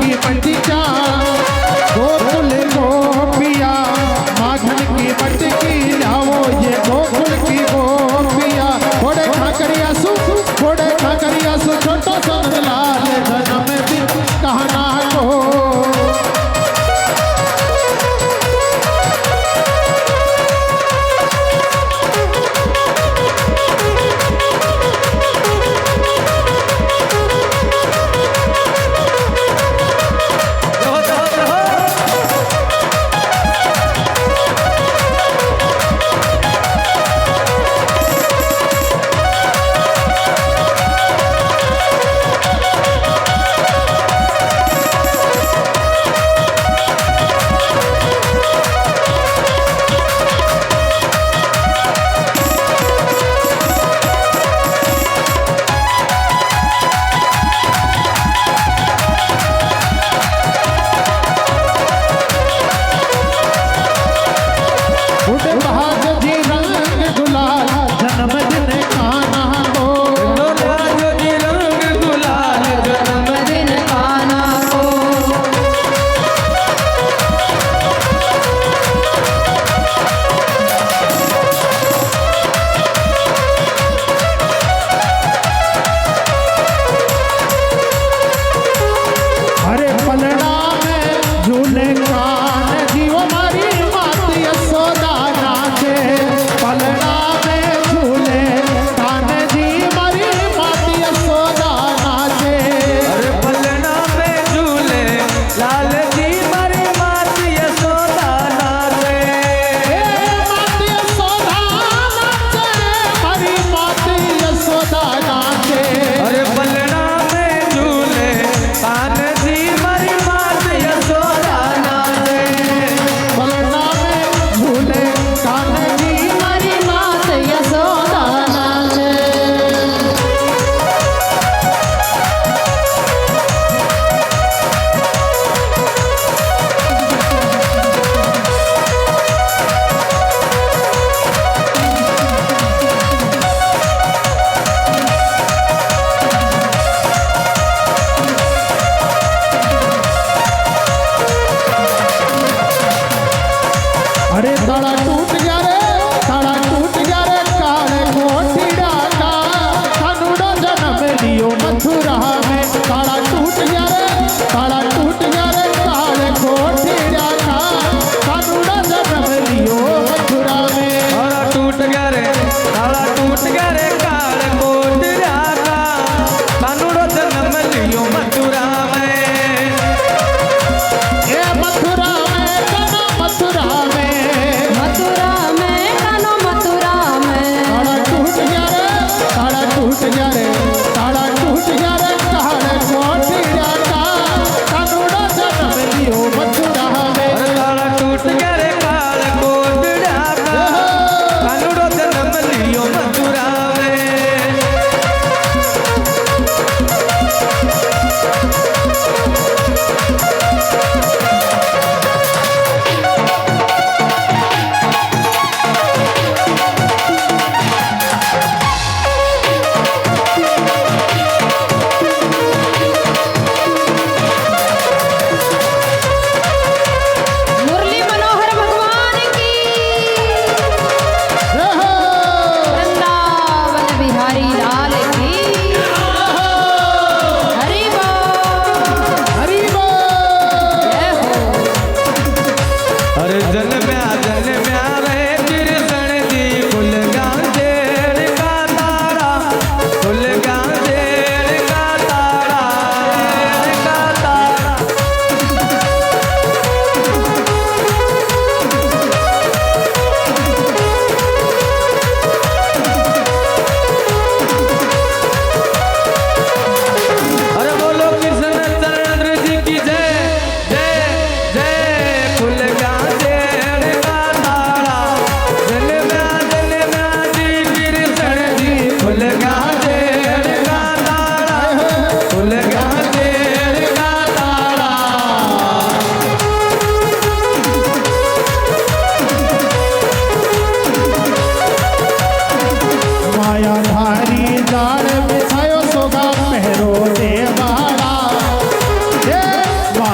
की बटिका गोकुल गोपिया, माखन की बटकी लाओ ये गोकुल की गोपिया। घोड़े खाकरिया सु घोड़े खाकरिया सु छोटा सा लाल जन्म दिन कहना को।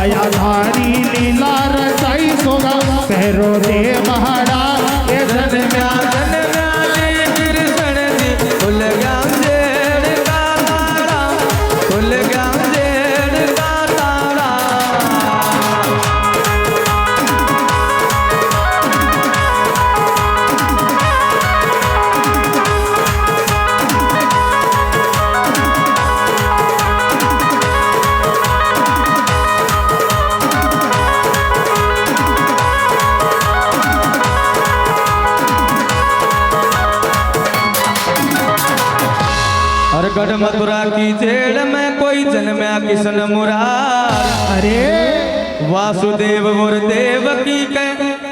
मायाधारी लीला रचाई सोगा पैरो दे महाड़ा ये जन्म्या कृष्ण जी खुल गया जेड़ का तारा, खुल गया जेड़ का तारा। और गढ़ मथुरा की जेड़ में कोई जन्म्या किशन मुरार। अरे वासुदेव और देवकी के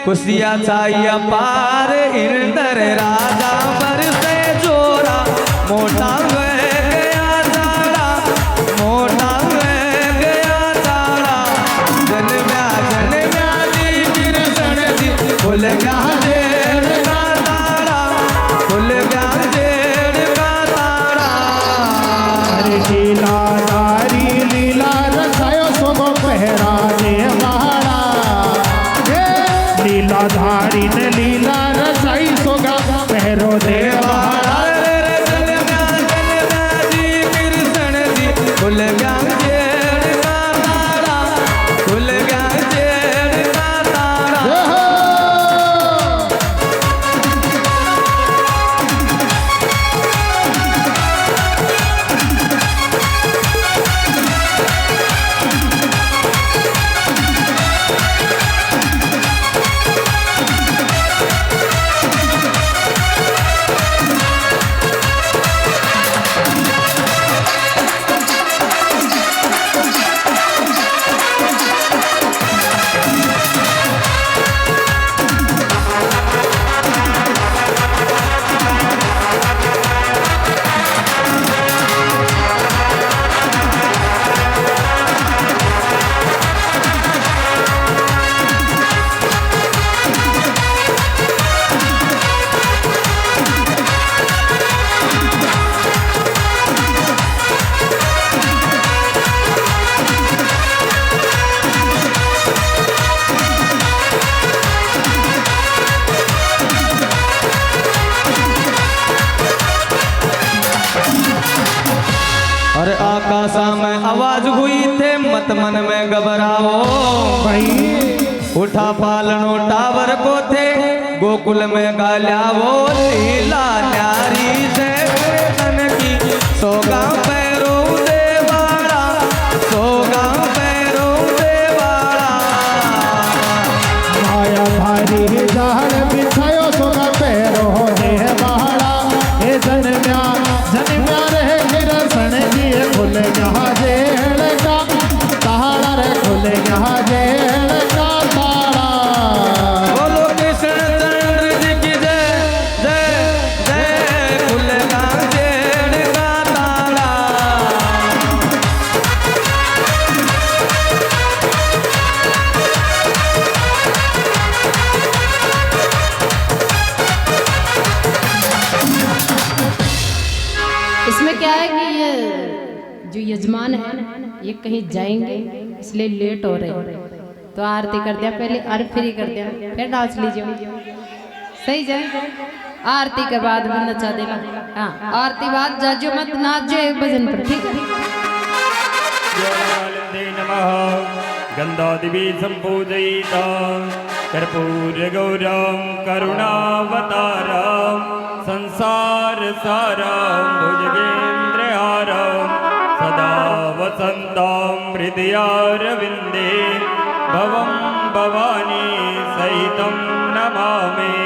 खुशियाँ चाहिए पार। इंद्र राजा पर से जोरा मोटा गया तारा, मोटा गया तारा। जन्म्या जन्म्या जी कृष्ण जी खुल गया जेड़ का तारा, खुल गया जेड़ का तारा। अरे लीलाधारी लीला रचायो सोगो पहरा दे महाड़ा ये लीलाधारी ने लीला रचाई सोगा पहरो दे महाड़ा। खुल गया जेड़ का तारा, खुल गया जेड़ का तारा। और आकाशा में आवाज हुई थे मत मन में घबराओ। भाई उठा पालनो टावर को थे गोकुल में गाल्यावो। लीला न्यारी से तन की सोगा पैरो देवाड़ा, सोगा पैरो देवाड़ा। माया भारी जहर बिछायो सोगा पैरो दे महाड़ा ये जन्म्या जन्म्या रहे कृष्ण जी खुल गया जेड़ का ताड़ा रे खुल गया जेड़ का ताड़ा। बोलो कृष्ण चंद्र जी की जय जय जय। खुल गया जेड़ का तारा। इसमें क्या है कि ये जो यजमान है ये कहीं जाएंगे इसलिए लेट हो रहे हैं। तो आरती कर दिया पहले, अर्घ फ्री कर दिया, फिर नाच लीजिए। सही जाए आरती के बाद भी नचा देना। हाँ आरती बाद जाजो मत नाचो एक भजन पर, ठीक है। जयानंदे नमः गंधादिवी संपूजयिता कर्पूर गौरम करुणावतारम संसार सारम भुजगेन्द्रहारम सदा वसंतम हृदयारविंदे भवम भवानी सहितं नमामि।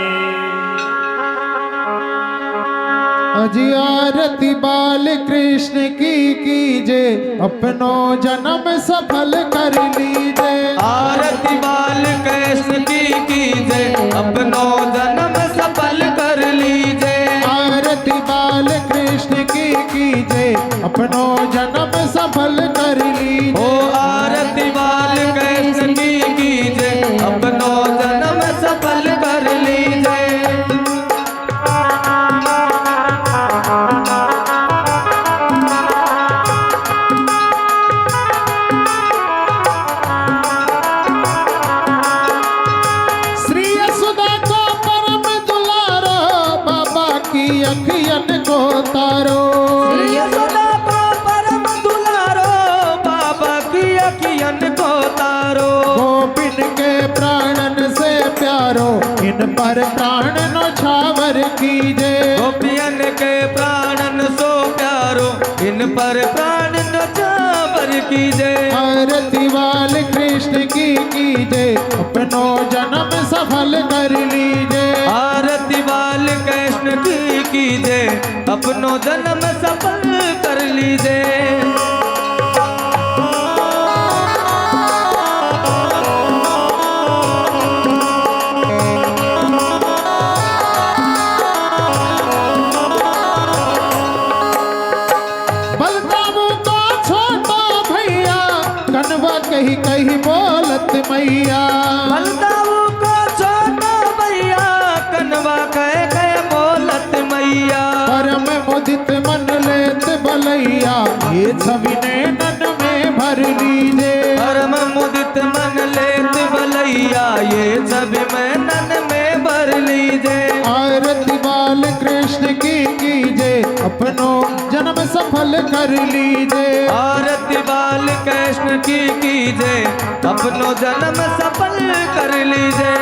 अजियारती बाल कृष्ण की कीजे अपनो जन्म सफल कर लीजे। आरती बाल कृष्ण की कीजे अपनो जन्म सफल कर लीजे। आरती बाल कृष्ण की कीजे अपनो जन्म सफल कर लीजे। ओ आरती बाल कृष्ण की कीजे अपनो जन्म सफल कर लीजे। गोपियन को तारो। गोपिन के प्राणन से प्यारो इन पर प्राण नौछावर कीजे। गोपियन के प्राणन सो प्यारो इन पर प्राण नौछावर कीजे। आरती वाल कृष्ण की कीजे अपनो जन्म सफल कर लीजे। आरती बाल कृष्ण की कीजे अपनो जन्म सफल कर लीजे। बलदाऊ का छोटा भैया कनवा कही कही बोलत मैया। बलदाऊ को छोटा भैया कनवा कह कह बोलत मैया। परम मुदित मन लेत भलैया ये छवि नैनन में भर लीजे। परम मुदित मन लेत भलैया ये सब मैं नन में भर लीजे। आरती बाल कृष्ण की कीजे अपनो जन्म सफल कर लीजे। आरती बाल कृष्ण की कीजे अपनो जन्म सफल कर लीजे।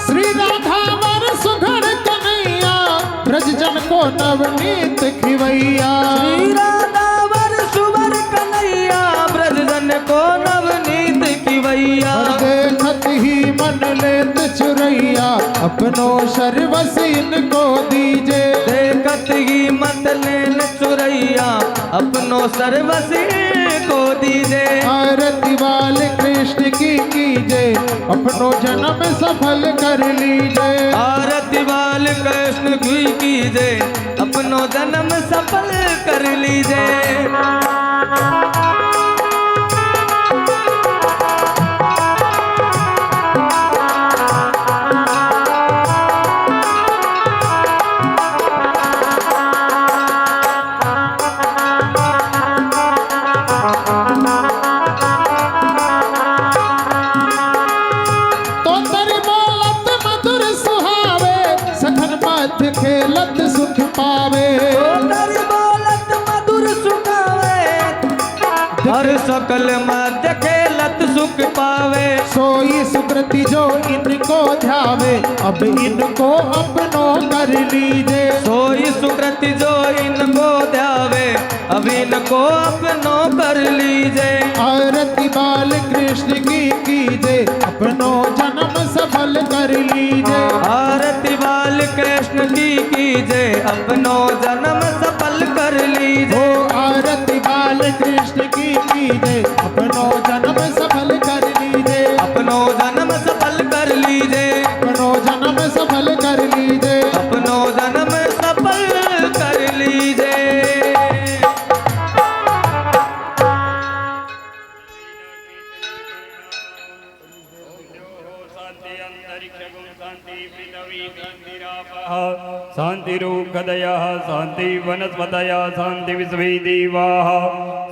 श्री राधा वर सुघड़ कन्हैया ब्रज जन को नवनीत खिवैया। श्री राधा वर सुवर कन्हैया ब्रज जन को नवनीत खिवैया। देखत ही मन लेत चुरैया अपनो सर्वस इनको दीजे। देखत ही मत लेन चुरैया अपनो सर्वसी को दीजे। आरती वाल कृष्ण की कीजे अपनो जन्म सफल कर लीजे। आरती बाल कृष्ण की कीजे अपनो जन्म सफल कर लीजे। तो तरी बोलत मधुर सुहावे सखन मत खेलत सुख पावे। तोरी बोलत मधुर सुखावे हर सकल मध्य खेलत सुख पावे। सोई सुकृति जो इनको ध्यावे अब इनको अपनो कर लीजे। सोई सुकृति जो इनको ध्यावे अब इनको अपनो कर लीजे। आरती बाल कृष्ण की कीजे अपनो जन्म सफल कर लीजे। आरती बाल कृष्ण की कीजे अपनो जन्म सफल कर लीजे। ओ आरती बाल कृष्ण की कीजे अपनो जन्म सफल कर लीजे। अपनो जन्म सफल कर लीजे। अपनो जन्म सफल कर लीजे। अपनो जन्म सफल कर लीजे। शान्तिरुखदयः शान्ति वनस्पतयः शान्ति विश्वे देवाः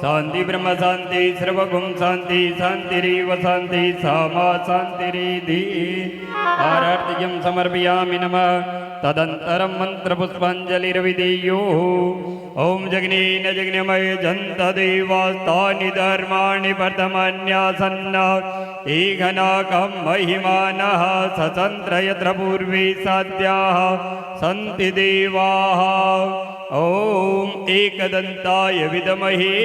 शान्ति ब्रह्म शान्ति सर्वगुं शान्ति शान्तिरेव शान्ति सामा शान्तिरिति। आरार्तिकं समर्पयामि नमः। तदन्तरं मन्त्रपुष्पाञ्जलिर्विधेयो। ॐ जग्नेन जग्नमय जन्त देवास्तानि धर्माणि वर्धमान्यासन्न एघनाकं महिमानः सतन्त्र यत्र पूर्वे साध्याः सन्ति देवाः। ॐ एकदन्ताय विद्महे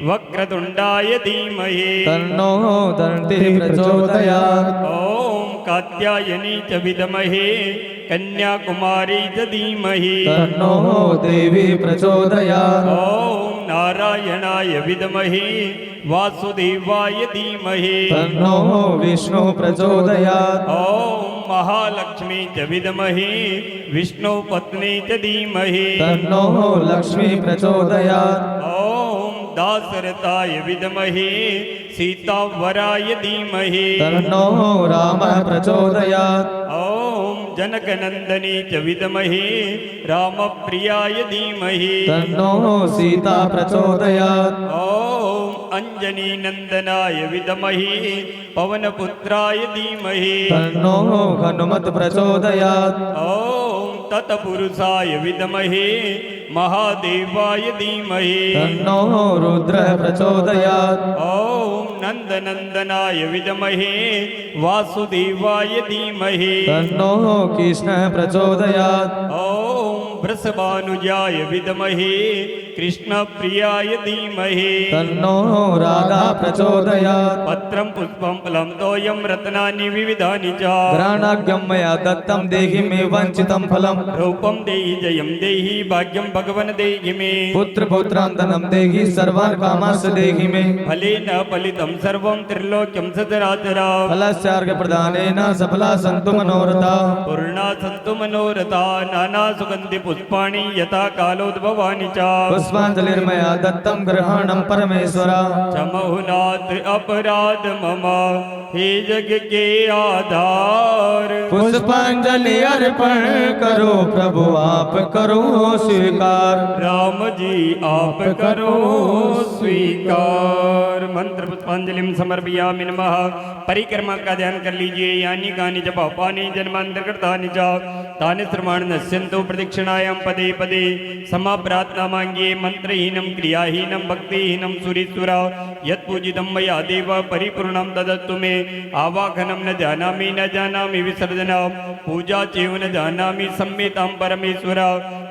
वक्रतुण्डाय धीमहि तन्नो दन्ति प्रचोदयात्। ॐ कात्यायनी च विद्महे कन्याकुमारी च धीमहि तन्नो देवी प्रचोदयात्। ॐ नारायणाय विद्महे वासुदेवाय धीमहि तन्नो विष्णु प्रचोदयात्। ॐ महालक्ष्मी च विद्महे विष्णुपत्नी च धीमहि तन्नो लक्ष्मी प्रचोदयात्। ॐ दासरथाय विद्महे सीतावराय धीमहि तन्नो रामः प्रचोदयात्। ॐ जनकनंदनी च विद्महे रामप्रियाय धीमहि तन्नो सीता प्रचोदयात् ॐ अंजनी नंदनाय विद्महे पवनपुत्राय धीमहि तन्नो हनुमत प्रचोदयात् ॐ तत्पुरुषाय विद्महे महादेवाय धीमहि तन्नो रुद्रः प्रचोदयात् ॐ नंदनंदनाय विद्महे वासुदेवाय धीमहि तन्नो कृष्णः प्रचोदयात् ॐ वृषभानुजाय विद्महे कृष्णप्रियाय धीमहि तन्नो राधा प्रचोदयात् पत्रं पुष्पं फलं तोयं रत्नानि विविधानि च घ्राणाग्यं मया दत्तं देहि मे वञ्चितं फलम् रूपं देहि जयं देहि भाग्यं भगवन् देहि मे पुत्र पौत्रान् धनं देहि सर्वान् कामांश्च देहि मे फलेन फलितं सर्वं त्रिलोक्यं सचराचरा फलस्यार्घ्य प्रदानेन सफला सन्तु मनोरथा पूर्णा सन्तु मनोरथा नाना सुगन्धि पुष्पाणि यथा कालोद्भवानि च पुष्पाञ्जलिर्मया दत्तं ग्रहणं परमेश्वर क्षमहुनाथ अपराध मम हे जग के आधार पुष्पांजलि अर्पण करो प्रभु आप करो स्वीकार राम जी आप करो स्वीकार मंत्र पुष्पांजलि समर्पयामि नमः। परिक्रमा का ध्यान कर लीजिए। यानी कानि च पापानि जन्मांतरकृतानि च तानि श्रमाण नश्यन्तु प्रदक्षिणायां पदे पदे समा प्रार्थना मांगिए। मंत्रहीनं क्रियाहीनं भक्तिहीनं सुरीसुरा यत्पूजितं मया देव परिपूर्णं ददत्तु मे। आवाहनं न जानामि विसर्जनं पूजा चैव न जानामि सम्मेतां परमेश्वर।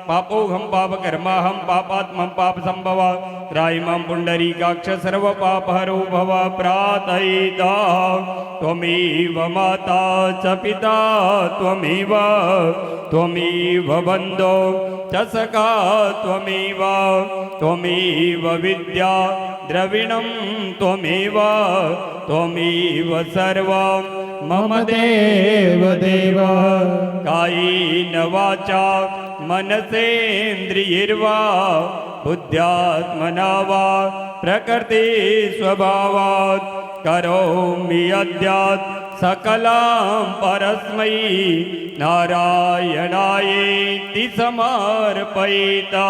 पापोऽहं पापकर्माहं पापात्मं पापसम्भवा त्रायिमां पुण्डरीकाक्ष सर्वपापहरो भव। प्रार्थयिता त्वमेव माता च पिता त्वमेव बन्धो च सखा त्वमेव विद्या द्रविणं त्वमेव सर्वं मम देव देव। कायेन वाचा मनसेन्द्रियैर्वा बुद्ध्यात्मना वा प्रकृति स्वभावात् करोमि अद्यात् सकलां परस्मै नारायणायेति समर्पयिता।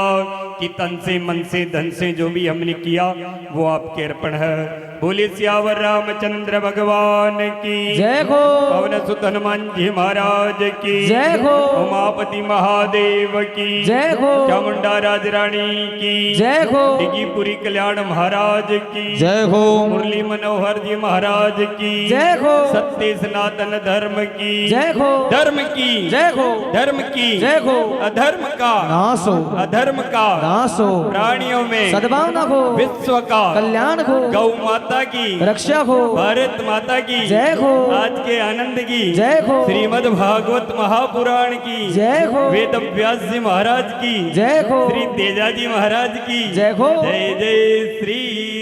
कि तन से मन से धन से जो भी हमने किया वो आपके अर्पण है। बोले सियावर रामचंद्र भगवान की जय हो। पवन सुत हनुमान जी महाराज की जय हो। उमापति महादेव की जय हो। चामुंडा राज रानी की जय हो। डिगीपुरी कल्याण महाराज की जय हो। मुरली मनोहर जी महाराज की जय हो। सत्य सनातन धर्म की जय हो। धर्म की जय हो। धर्म की जय हो। अधर्म का नाश हो। अधर्म का नाश हो। प्राणियों में सद्भावना हो। विश्व का कल्याण हो। गौ माता की रक्षा हो। भारत माता की जय हो। आज के आनंद की जय हो। श्रीमद् भागवत महापुराण की जय हो। वेद व्यास जी महाराज की जय हो। श्री तेजाजी महाराज की जय हो। जय जय श्री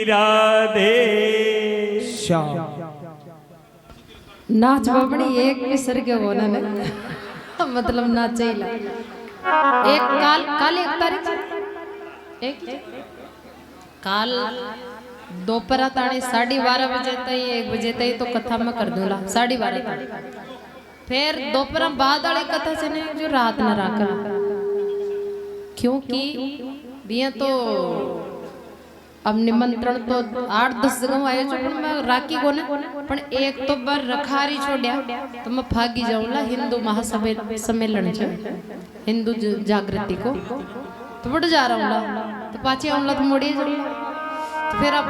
राधे श्याम। नाच बबड़ी एक विसर के होना ने मतलब नाचेला एक काल एक तारीख एक काल दोपहर ताणी 12:30 बजे तई 1 बजे तई तो कथा में कर दूंगा 12:30 ताणी फिर दोपहर बाद वाली कथा से ने जो रात न राकर क्योंकि बिया तो अब निमंत्रण तो 8-10 जगह आयो छो पण मैं राखी कोने पण एक तो बार रखारी छोड्या तो मैं भागी जाऊंला हिंदू महासम्मेलन छे हिंदू जागृति को तो बड़ जा रहा हूँ तो पाछे आऊंला तो मोड़ी जाऊंला तो फिर अब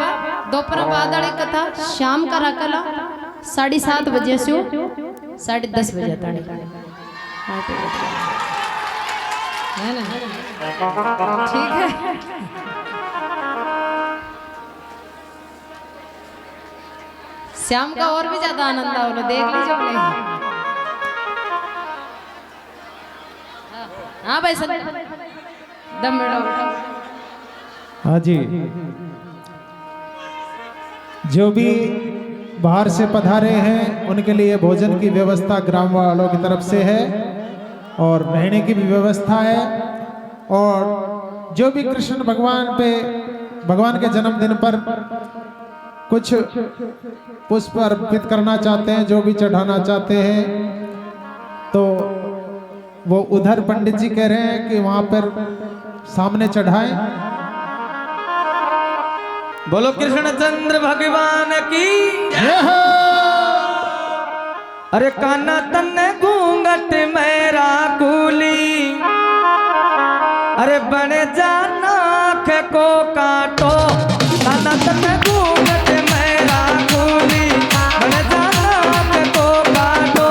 दोपहर बाद वाली कथा शाम का रखला 7:30 बजे से 10:30 बजे तक है ना ठीक है। शाम का और भी ज्यादा आनंद आओ देख लीजिए अपने। हाँ भाई सब दम हाँ जी। जो भी बाहर से पधारे हैं उनके लिए भोजन की व्यवस्था ग्राम वालों की तरफ से है और रहने की भी व्यवस्था है। और जो भी कृष्ण भगवान के जन्मदिन पर कुछ पुष्प अर्पित करना चाहते हैं, जो भी चढ़ाना चाहते हैं तो वो उधर पंडित जी कह रहे हैं कि वहां पर सामने चढ़ाएं। बोलो कृष्णचंद्र भगवान की। जय हो। अरे काना तन्ने घूंघट मेरा कूली, अरे बने जाना को काटो। काना तन्ने घूंघट मेरा कूली, बने जाना को काटो।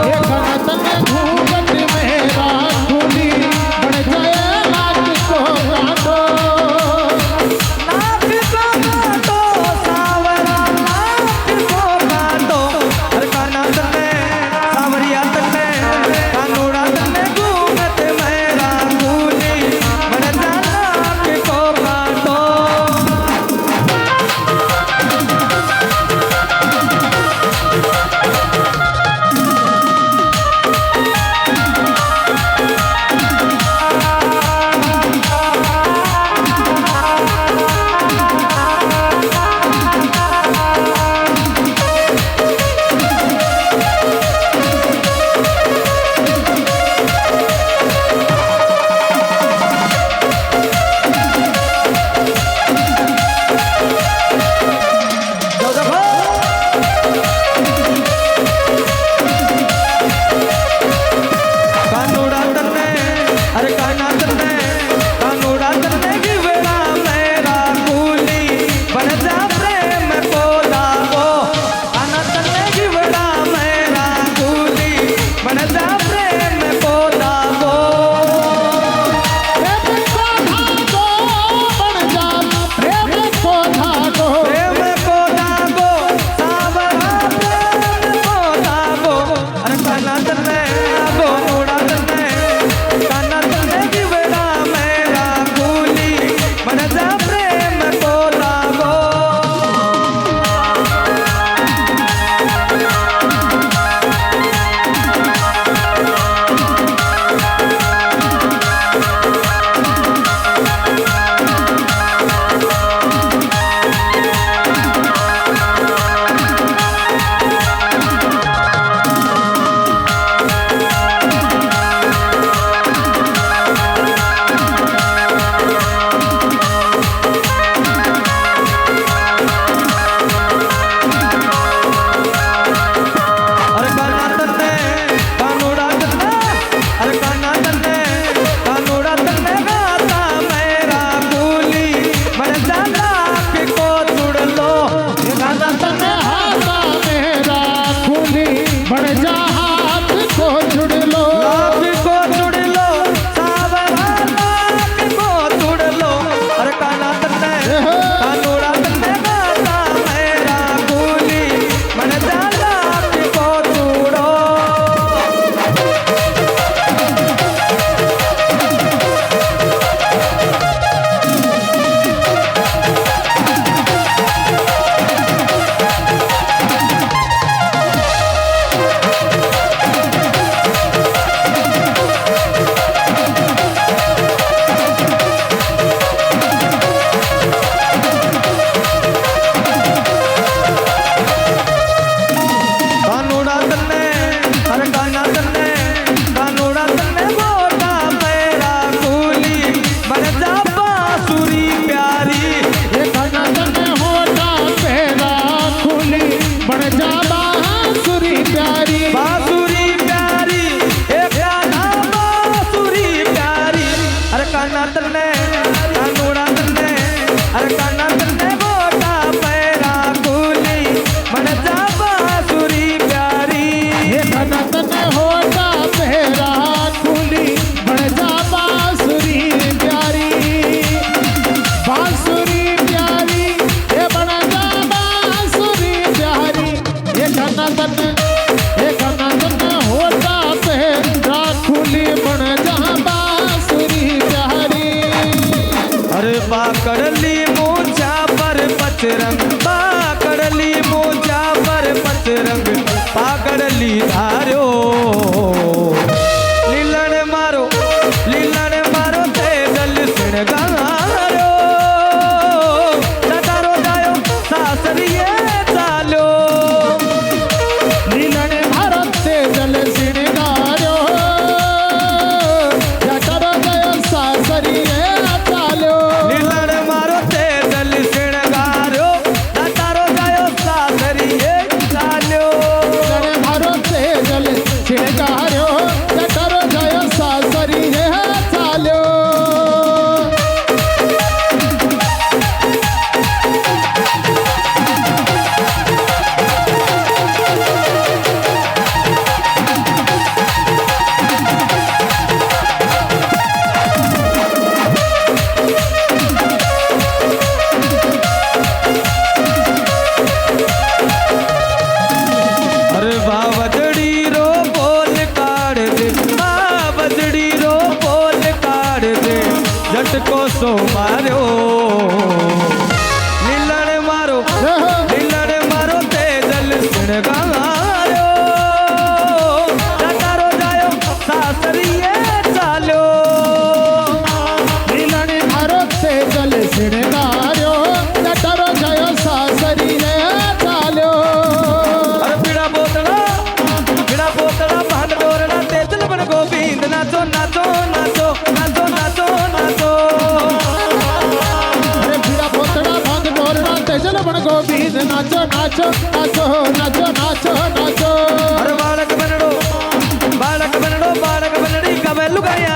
ये काना तन्ने घूंघट मेरा कूली, बन जाए नाक को काटो। नाक को काटो सावरा, नाक को काटो। अरे काना तन्ने सावरिया तन्ने, कानूड़ा तन्ने घूंघट मेरा कूली, बने जाना को काटो। कानूड़ा तन्ने, अरे काना तन्ने, कानूड़ा तन्ने गिवड़ा मेरा कूली, बन जा प्रेम को दागो। काना तन्ने गिवड़ा मेरा कूली, बन जा प्रेम को दागो। प्रेम को धागो बन जा, प्रेम को धागो। प्रेम को दागो सावरा, प्रेम को दागो। अरे काना तन्ने कानूड़ा तन्ने, काना तन्ने गिवड़ा मेरा कूली, बन जा प्रेम को दागो। अरे काना तन्ने कानूड़ा तन्ने, अरे काना तन्ने कानूड़ा तन्ने गाता मेरा कूली, बन जा लाख को जुड़ लो। ये काना तन्ने हाथा मेरा खूली, बन जा हाथ को जुड़ लो। लाख को जुड़ लो सावरा, लाख को जुड़ लो। अरे काना तन्ने कानूड़ा तन्ने गाता मेरा कूली, बन जा लाख को जुड़ो। कानूड़ा तन्ने, अरे काना तन्ने, कानूड़ा तन्ने बोटा मेरा कूली, बन जा बांसुरी प्यारी। ये काना तन्ने होता मेरा खूली, बन जा बांसुरी प्यारी। बांसुरी प्यारी, एक गाना बांसुरी प्यारी। अरे काना तन्ने कानूड़ा तन्ने, अरे काना तन्ने बोटा मेरा कूली, बन जा बांसुरी प्यारी। ये काना तन्ने होता मेरा खूली, बन जा बांसुरी प्यारी। बांसुरी प्यारी, ये बन जा बांसुरी प्यारी। ये काना तन्ने होता मेरा खूली, बन जा बांसुरी प्यारी। अरे पाकड़ली मूछा पर पचरंग, पाकड़ली मूछा पर पचरंग, पाकड़ली धारो। लीलण मारो ते दल सिणगारो। दादारो जायो सासरिये चालो। लीलण भारत से जल सिणगारो। मारो लीलण मारो तेजल सिणगारो जटारो जायो सासरिये चालो लीलण मारो तेजल सिणगारो जटारो जायो सासरिये चालो अरे पीड़ा बोतड़ा भांड डोरना तेजल बन गोविंद नाचो नाचो नाचो नाचो नाचो नाचो अरे पीड़ा पोतड़ा भांग डोरना तेजल बन गोविंद नाचो नाचो नाचो नाचो नाचो नाचो अरे बालक बनड़ो बालक बनड़ी कबे लुगाया